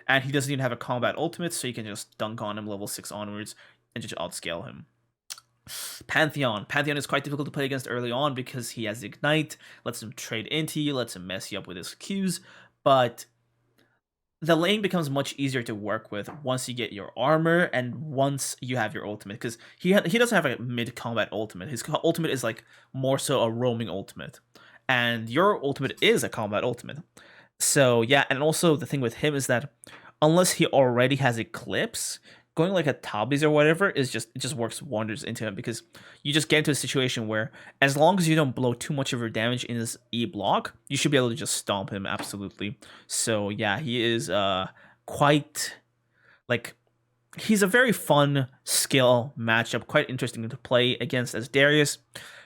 And he doesn't even have a combat ultimate, so you can just dunk on him level 6 onwards and just outscale him. Pantheon. Pantheon is quite difficult to play against early on because he has Ignite, lets him trade into you, lets him mess you up with his Qs, but the lane becomes much easier to work with once you get your armor and once you have your ultimate, because he doesn't have a mid-combat ultimate. His ultimate is like more so a roaming ultimate, and your ultimate is a combat ultimate. So yeah, and also the thing with him is that unless he already has Eclipse, going like a Tabis or whatever it just works wonders into him because you just get into a situation where as long as you don't blow too much of your damage in his E block, you should be able to just stomp him absolutely. So yeah, he is quite like he's a very fun skill matchup, quite interesting to play against as Darius.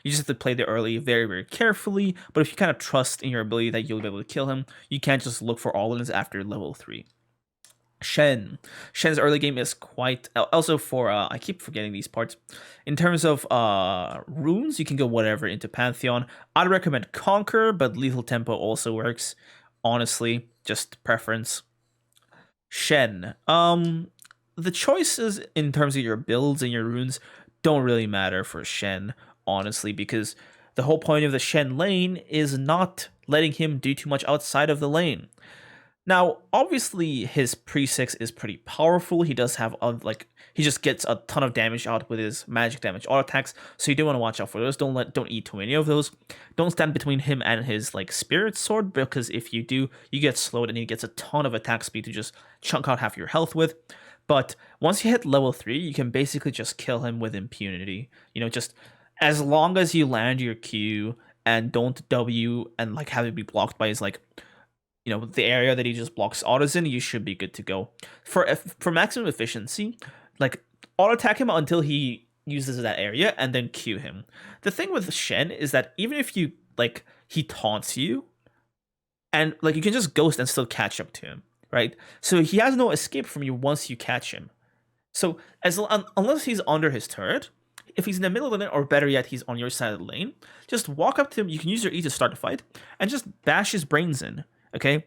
You just have to play the early very carefully, but if you kind of trust in your ability that you'll be able to kill him, you can't just look for all-ins after level 3. Shen's early game is quite also for I keep forgetting these parts. In terms of runes, you can go whatever into Pantheon. I'd recommend Conquer, but lethal tempo also works. Honestly, just preference. Shen. The choices in terms of your builds and your runes don't really matter for Shen, honestly, because the whole point of the Shen lane is not letting him do too much outside of the lane. Now, obviously, his pre-6 is pretty powerful. He does have, he just gets a ton of damage out with his magic damage auto attacks, so you do want to watch out for those. Don't eat too many of those. Don't stand between him and his, spirit sword, because if you do, you get slowed and he gets a ton of attack speed to just chunk out half your health with. But once you hit level 3, you can basically just kill him with impunity. Just as long as you land your Q and don't W and, have it be blocked by his, the area that he just blocks autos in, you should be good to go. For maximum efficiency, like auto attack him until he uses that area and then Q him. The thing with Shen is that even if you he taunts you, and you can just ghost and still catch up to him, right? So he has no escape from you once you catch him. So unless he's under his turret, if he's in the middle of the lane, or better yet, he's on your side of the lane, just walk up to him. You can use your E to start the fight and just bash his brains in, okay?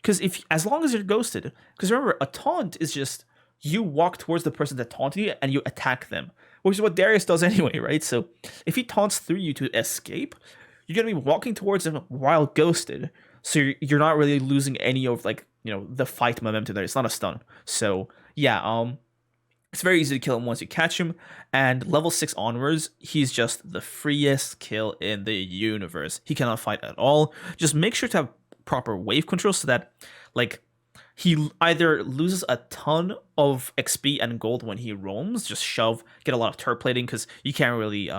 Because as long as you're ghosted, because remember, a taunt is just you walk towards the person that taunted you and you attack them, which is what Darius does anyway, right? So if he taunts through you to escape, you're gonna be walking towards him while ghosted, so you're not really losing any of the fight momentum there. It's not a stun, so yeah, it's very easy to kill him once you catch him, and level 6 onwards, he's just the freest kill in the universe. He cannot fight at all. Just make sure to have proper wave control so that he either loses a ton of XP and gold when he roams, just shove, get a lot of turret plating because you can't really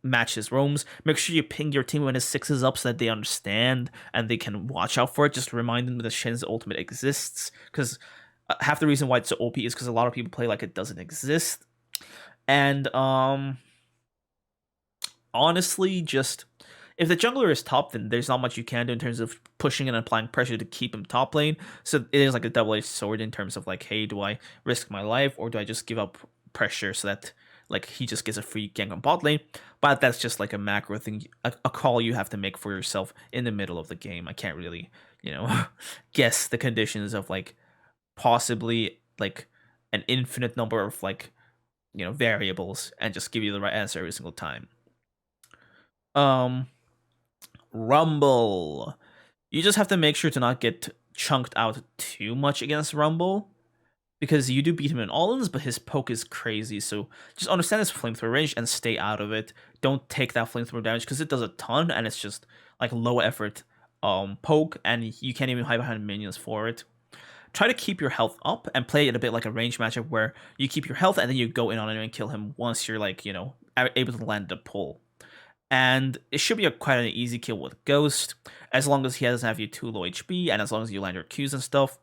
match his roams. Make sure you ping your team when his 6 is up so that they understand and they can watch out for it. Just remind them that Shen's ultimate exists, because half the reason why it's so OP is because a lot of people play like it doesn't exist. And honestly, just if the jungler is top, then there's not much you can do in terms of pushing and applying pressure to keep him top lane. So it is like a double-edged sword in terms of hey, do I risk my life or do I just give up pressure so that he just gets a free gank on bot lane? But that's just a macro thing, a call you have to make for yourself in the middle of the game. I can't really, guess the conditions of possibly an infinite number of variables and just give you the right answer every single time. Rumble. You just have to make sure to not get chunked out too much against Rumble, because you do beat him in all-ins, but his poke is crazy. So just understand his flamethrower range and stay out of it. Don't take that flamethrower damage because it does a ton and it's just low effort poke, and you can't even hide behind minions for it. Try to keep your health up and play it a bit like a range matchup where you keep your health and then you go in on him and kill him once you're able to land the pull. And it should be quite an easy kill with Ghost, as long as he doesn't have you too low HP and as long as you land your Qs and stuff.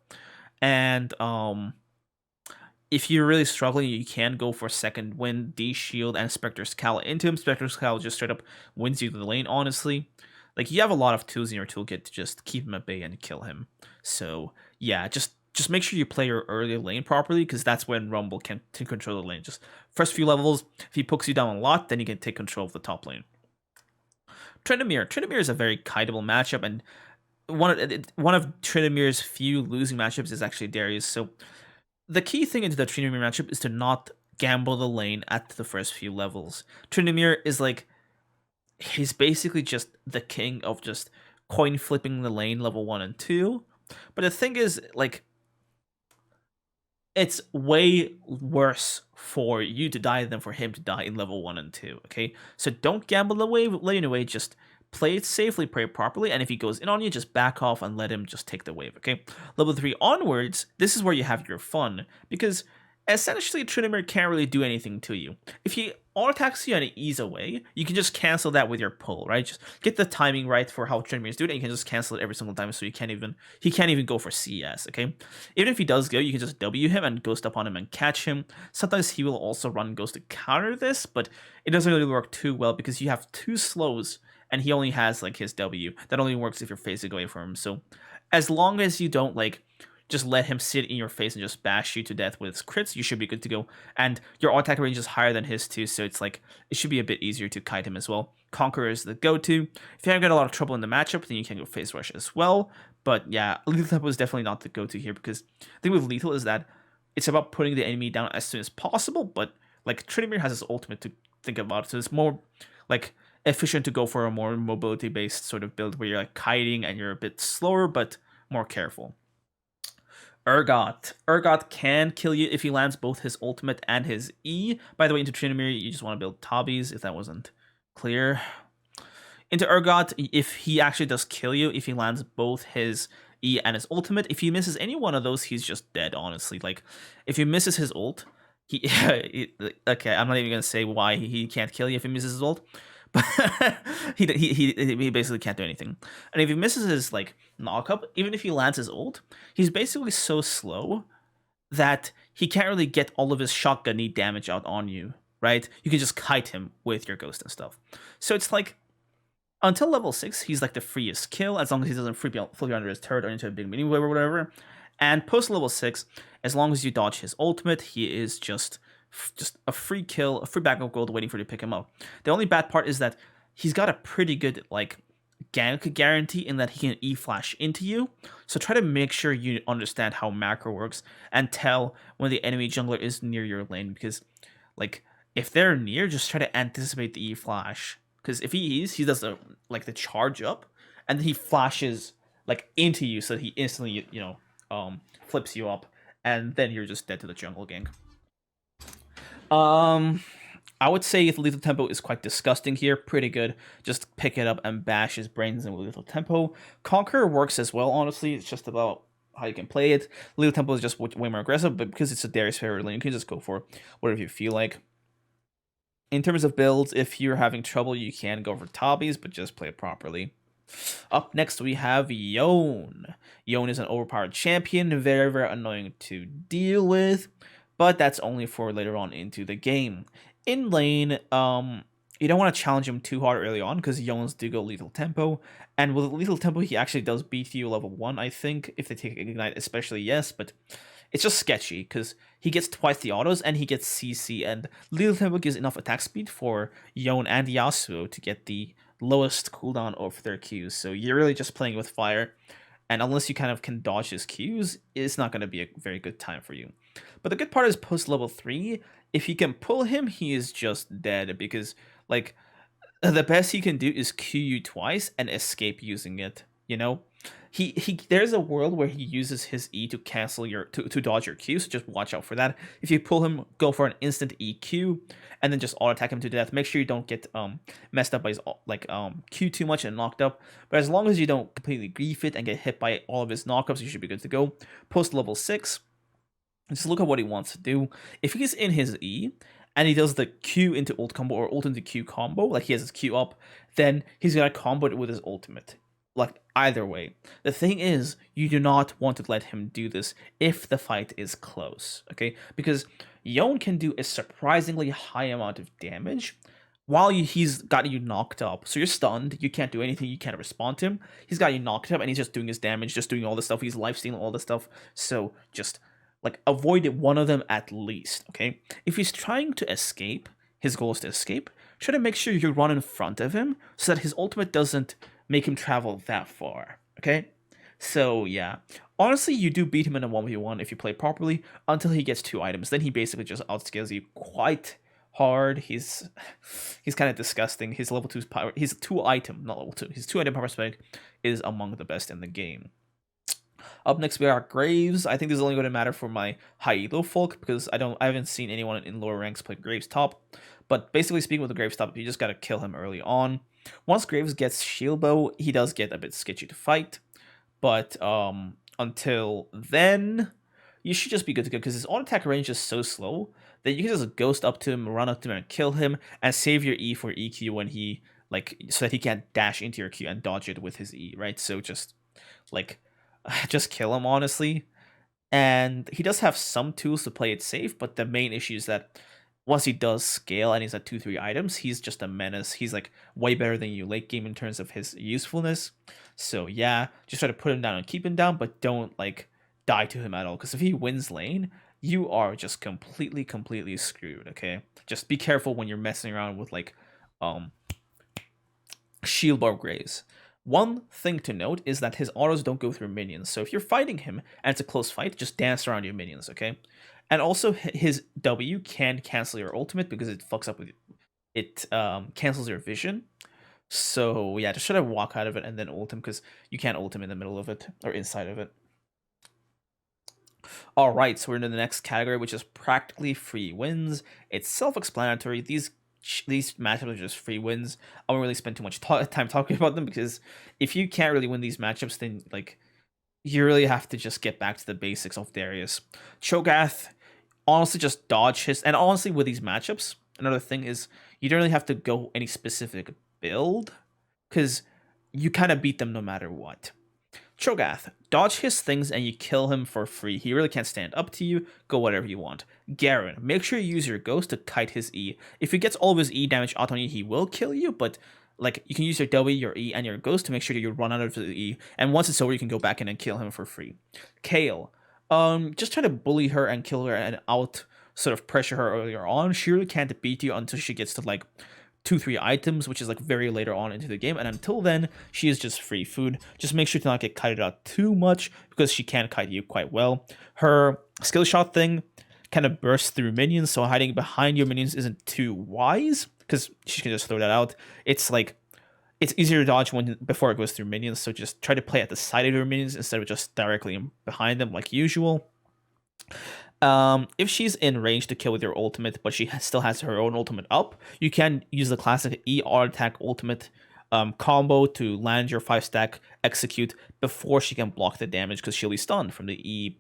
And if you're really struggling, you can go for second wind, D-Shield, and Spectre's Cowl into him. Spectre's Cowl just straight up wins you the lane, honestly. You have a lot of tools in your toolkit to just keep him at bay and kill him. So yeah, just make sure you play your early lane properly, because that's when Rumble can control the lane. Just first few levels, if he pokes you down a lot, then you can take control of the top lane. Tryndamere is a very kiteable matchup, and one of Tryndamere's few losing matchups is actually Darius. So the key thing into the Tryndamere matchup is to not gamble the lane at the first few levels. Tryndamere is he's basically just the king of just coin flipping the lane level 1 and 2. But the thing is, it's way worse for you to die than for him to die in level 1 and 2, okay? So don't gamble the lane away, just play it safely, play it properly, and if he goes in on you, just back off and let him just take the wave, okay? Level 3 onwards, this is where you have your fun, because essentially Tryndamere can't really do anything to you. If he auto-attacks you and it ease away, you can just cancel that with your pull, right? Just get the timing right for how Tryndamere is doing it, and you can just cancel it every single time, so he can't even go for CS, okay? Even if he does go, you can just W him and ghost up on him and catch him. Sometimes he will also run ghost to counter this, but it doesn't really work too well because you have 2 slows and he only has his W. That only works if you're facing away from him. So as long as you don't just let him sit in your face and just bash you to death with his crits, you should be good to go. And your auto attack range is higher than his too, so it's it should be a bit easier to kite him as well. Conqueror is the go-to. If you haven't got a lot of trouble in the matchup, then you can go Phase Rush as well. But yeah, Lethal Tempo is definitely not the go-to here, because the thing with Lethal is that it's about putting the enemy down as soon as possible, but Tryndamere has his ultimate to think about, so it's more efficient to go for a more mobility-based sort of build where you're kiting and you're a bit slower, but more careful. Urgot can kill you if he lands both his ultimate and his E. By the way, into Tryndamere, you just want to build Tabis, if that wasn't clear. Into Urgot, if he actually does kill you, if he lands both his E and his ultimate, if he misses any one of those, he's just dead, honestly. If he misses his ult, Okay, I'm not even gonna say why he can't kill you if he misses his ult, but he basically can't do anything. And if he misses his like knock up, even if he lands his ult, he's basically so slow that he can't really get all of his shotgun-y damage out on you, right? You can just kite him with your ghost and stuff. So it's like, until level 6, he's like the freest kill, as long as he doesn't flip you under his turret or into a big mini wave or whatever. And post level 6, as long as you dodge his ultimate, he is just a free kill, a free backup gold waiting for you to pick him up. The only bad part is that he's got a pretty good like gank guarantee in that he can E-flash into you. So try to make sure you understand how macro works and tell when the enemy jungler is near your lane, because like if they're near, just try to anticipate the E-flash. Because if he does the charge up, and then he flashes like into you, so that he instantly flips you up, and then you're just dead to the jungle gank. I would say lethal tempo is quite disgusting here. Pretty good. Just pick it up and bash his brains in with lethal tempo. Conquer works as well, honestly. It's just about how you can play it. Lethal tempo is just way more aggressive, but because it's a Darius favorite lane, you can just go for whatever you feel like. In terms of builds, if you're having trouble, you can go for Tobbies, but just play it properly. Up next, we have Yone. Yone is an overpowered champion, very, very annoying to deal with, but that's only for later on into the game. In lane, you don't want to challenge him too hard early on, because Yones do go lethal tempo, and with lethal tempo, he actually does beat you level 1, I think, if they take Ignite especially, yes, but it's just sketchy, because he gets twice the autos, and he gets CC, and lethal tempo gives enough attack speed for Yone and Yasuo to get the lowest cooldown of their Qs, so you're really just playing with fire, and unless you kind of can dodge his Qs, it's not going to be a very good time for you. But the good part is post level 3, if you can pull him, he is just dead, because like the best he can do is Q you twice and escape using it, you know? There's a world where he uses his E to cancel to dodge your Q, so just watch out for that. If you pull him, go for an instant EQ and then just auto attack him to death. Make sure you don't get messed up by his Q too much and knocked up. But as long as you don't completely grief it and get hit by all of his knockups, you should be good to go. Post level 6, just look at what he wants to do. If he's in his E and he does the Q into ult combo or ult into Q combo, like he has his Q up, then he's gonna combo it with his ultimate. Like either way. The thing is, you do not want to let him do this if the fight is close, okay? Because Yone can do a surprisingly high amount of damage while he's got you knocked up. So you're stunned, you can't do anything, you can't respond to him. He's got you knocked up and he's just doing his damage, just doing all this stuff. He's lifestealing all this stuff. So just like avoid one of them at least, okay? If he's trying to escape, his goal is to escape, try to make sure you run in front of him so that his ultimate doesn't make him travel that far, okay? So yeah, honestly, you do beat him in a 1v1 if you play properly until he gets 2 items. Then he basically just outscales you quite hard. He's kind of disgusting. His level 2's power, his 2-item, not level 2, his 2-item power spike is among the best in the game. Up next, we got Graves. I think this is only going to matter for my high elo folk, because I haven't seen anyone in lower ranks play Graves top. But basically speaking, with the Graves top, you just got to kill him early on. Once Graves gets shield bow, he does get a bit sketchy to fight. But until then, you should just be good to go, because his auto attack range is so slow that you can just ghost up to him, run up to him, and kill him, and save your E for EQ when he so that he can't dash into your Q and dodge it with his E, right? So just just kill him, honestly. And he does have some tools to play it safe, but the main issue is that once he does scale and he's at 2-3 items, he's just a menace. He's like way better than you late game in terms of his usefulness. So yeah, just try to put him down and keep him down, but don't die to him at all, because if he wins lane, you are just completely screwed, okay? Just be careful when you're messing around with shield bar Graves. One thing to note is that his autos don't go through minions, so if you're fighting him and it's a close fight, just dance around your minions, okay? And also, his W can cancel your ultimate because it fucks up with it. Cancels your vision. So yeah, just try to walk out of it and then ult him, because you can't ult him in the middle of it or inside of it. All right, so we're into the next category, which is practically free wins. It's self-explanatory. These matchups are just free wins. I won't really spend too much time talking about them, because if you can't really win these matchups, then you really have to just get back to the basics of Darius. Cho'Gath, honestly just dodge his. And honestly, with these matchups, another thing is you don't really have to go any specific build because you kind of beat them no matter what. Cho'Gath, dodge his things and you kill him for free. He really can't stand up to you. Go whatever you want. Garen, make sure you use your ghost to kite his E. If he gets all of his E damage out on you, he will kill you, but like you can use your W, your E, and your ghost to make sure that you run out of the E. And once it's over, you can go back in and kill him for free. Kayle, just try to bully her and kill her and out sort of pressure her earlier on. She really can't beat you until she gets to like 2-3 items, which is like very later on into the game, and until then she is just free food. Just make sure to not get kited out too much because she can kite you quite well. Her skill shot thing kind of bursts through minions, so hiding behind your minions isn't too wise because she can just throw that out. It's like it's easier to dodge when before it goes through minions, so just try to play at the side of your minions instead of just directly behind them like usual. If she's in range to kill with your ultimate, but she still has her own ultimate up, you can use the classic E auto attack ultimate combo to land your 5-stack execute before she can block the damage because she'll be stunned from the E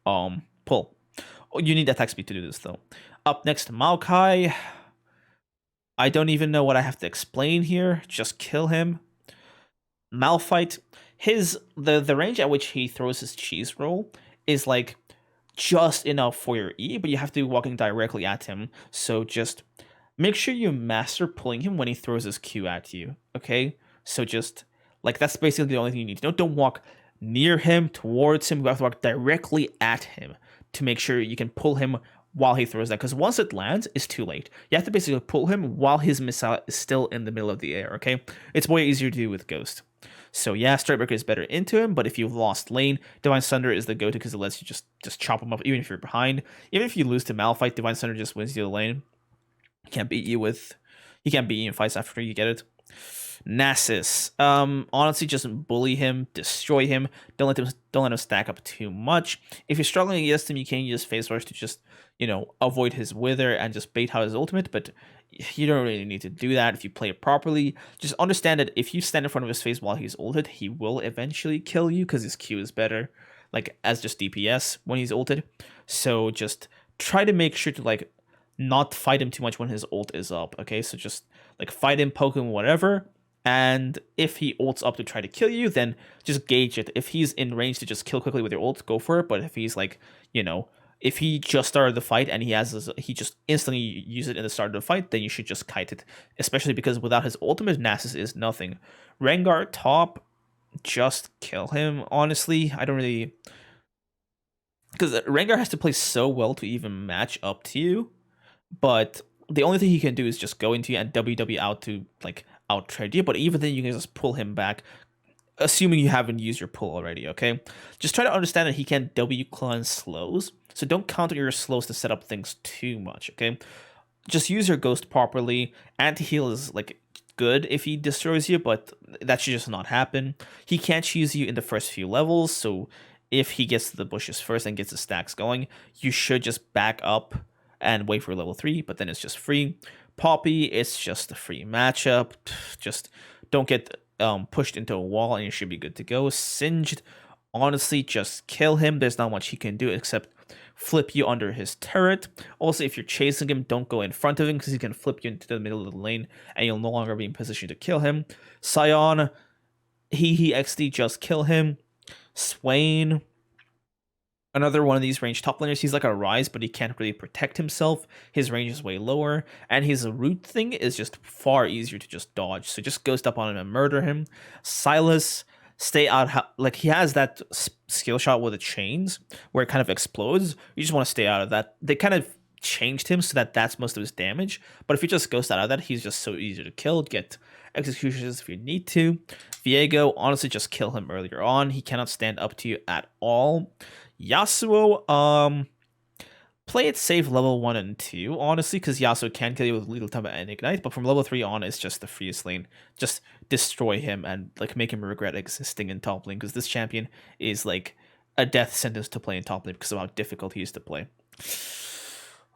pull. You need attack speed to do this though. Up next, Maokai. I don't even know what I have to explain here. Just kill him. Malphite, the range at which he throws his cheese roll is like just enough for your E, but you have to be walking directly at him. So just make sure you master pulling him when he throws his Q at you. Okay, so just like that's basically the only thing you need to know. Don't walk near him, towards him. You have to walk directly at him to make sure you can pull him while he throws that, because once it lands, it's too late. You have to basically pull him while his missile is still in the middle of the air. Okay, it's way easier to do with Ghost. So yeah, Strikebreaker is better into him, but if you've lost lane, Divine Sunder is the go-to because it lets you just chop him up even if you're behind. Even if you lose to Malphite, Divine Sunder just wins you the lane. He can't beat you in fights after you get it. Nasus, honestly, just bully him, destroy him. Don't let him stack up too much. If you're struggling against him, you can use Phase Rush to just avoid his wither and just bait out his ultimate, but you don't really need to do that if you play it properly. Just understand that if you stand in front of his face while he's ulted, he will eventually kill you because his Q is better, like as just DPS when he's ulted. So just try to make sure to like not fight him too much when his ult is up. Okay, so just like fight him, poke him, whatever. And if he ults up to try to kill you, then just gauge it. If he's in range to just kill quickly with your ult, go for it. But if he's like, if he just started the fight and he just instantly use it in the start of the fight, then you should just kite it. Especially because without his ultimate, Nasus is nothing. Rengar top, just kill him. Honestly, I don't really, because Rengar has to play so well to even match up to you. But the only thing he can do is just go into you and WW out to like out trade you. But even then, you can just pull him back, assuming you haven't used your pull already. Okay, just try to understand that he can W clone slows. So don't counter your slows to set up things too much, okay? Just use your ghost properly. Anti-heal is like good if he destroys you, but that should just not happen. He can't choose you in the first few levels, so if he gets to the bushes first and gets the stacks going, you should just back up and wait for level 3, but then it's just free. Poppy, it's just a free matchup. Just don't get pushed into a wall and you should be good to go. Singed, honestly, just kill him. There's not much he can do except flip you under his turret. Also, if you're chasing him, don't go in front of him because he can flip you into the middle of the lane and you'll no longer be in position to kill him. Sion, he XD, just kill him. Swain, another one of these range top laners. He's like a Ryze, but he can't really protect himself. His range is way lower, and his root thing is just far easier to just dodge. So just ghost up on him and murder him. Silas, stay out. Like he has that skill shot with the chains where it kind of explodes. You just want to stay out of that. They kind of changed him so that that's most of his damage. But if you just ghost out of that, he's just so easy to kill. Get executions if you need to. Viego, honestly, just kill him earlier on. He cannot stand up to you at all. Yasuo, play it safe level 1 and 2, honestly, because Yasuo can kill you with Lethal Temper and Ignite, but from level 3 on, it's just the freest lane. Just destroy him and like make him regret existing in top lane, because this champion is like a death sentence to play in top lane because of how difficult he is to play.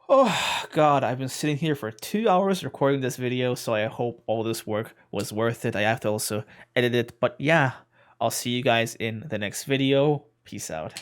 Oh god, I've been sitting here for 2 hours recording this video, so I hope all this work was worth it. I have to also edit it, but yeah, I'll see you guys in the next video. Peace out.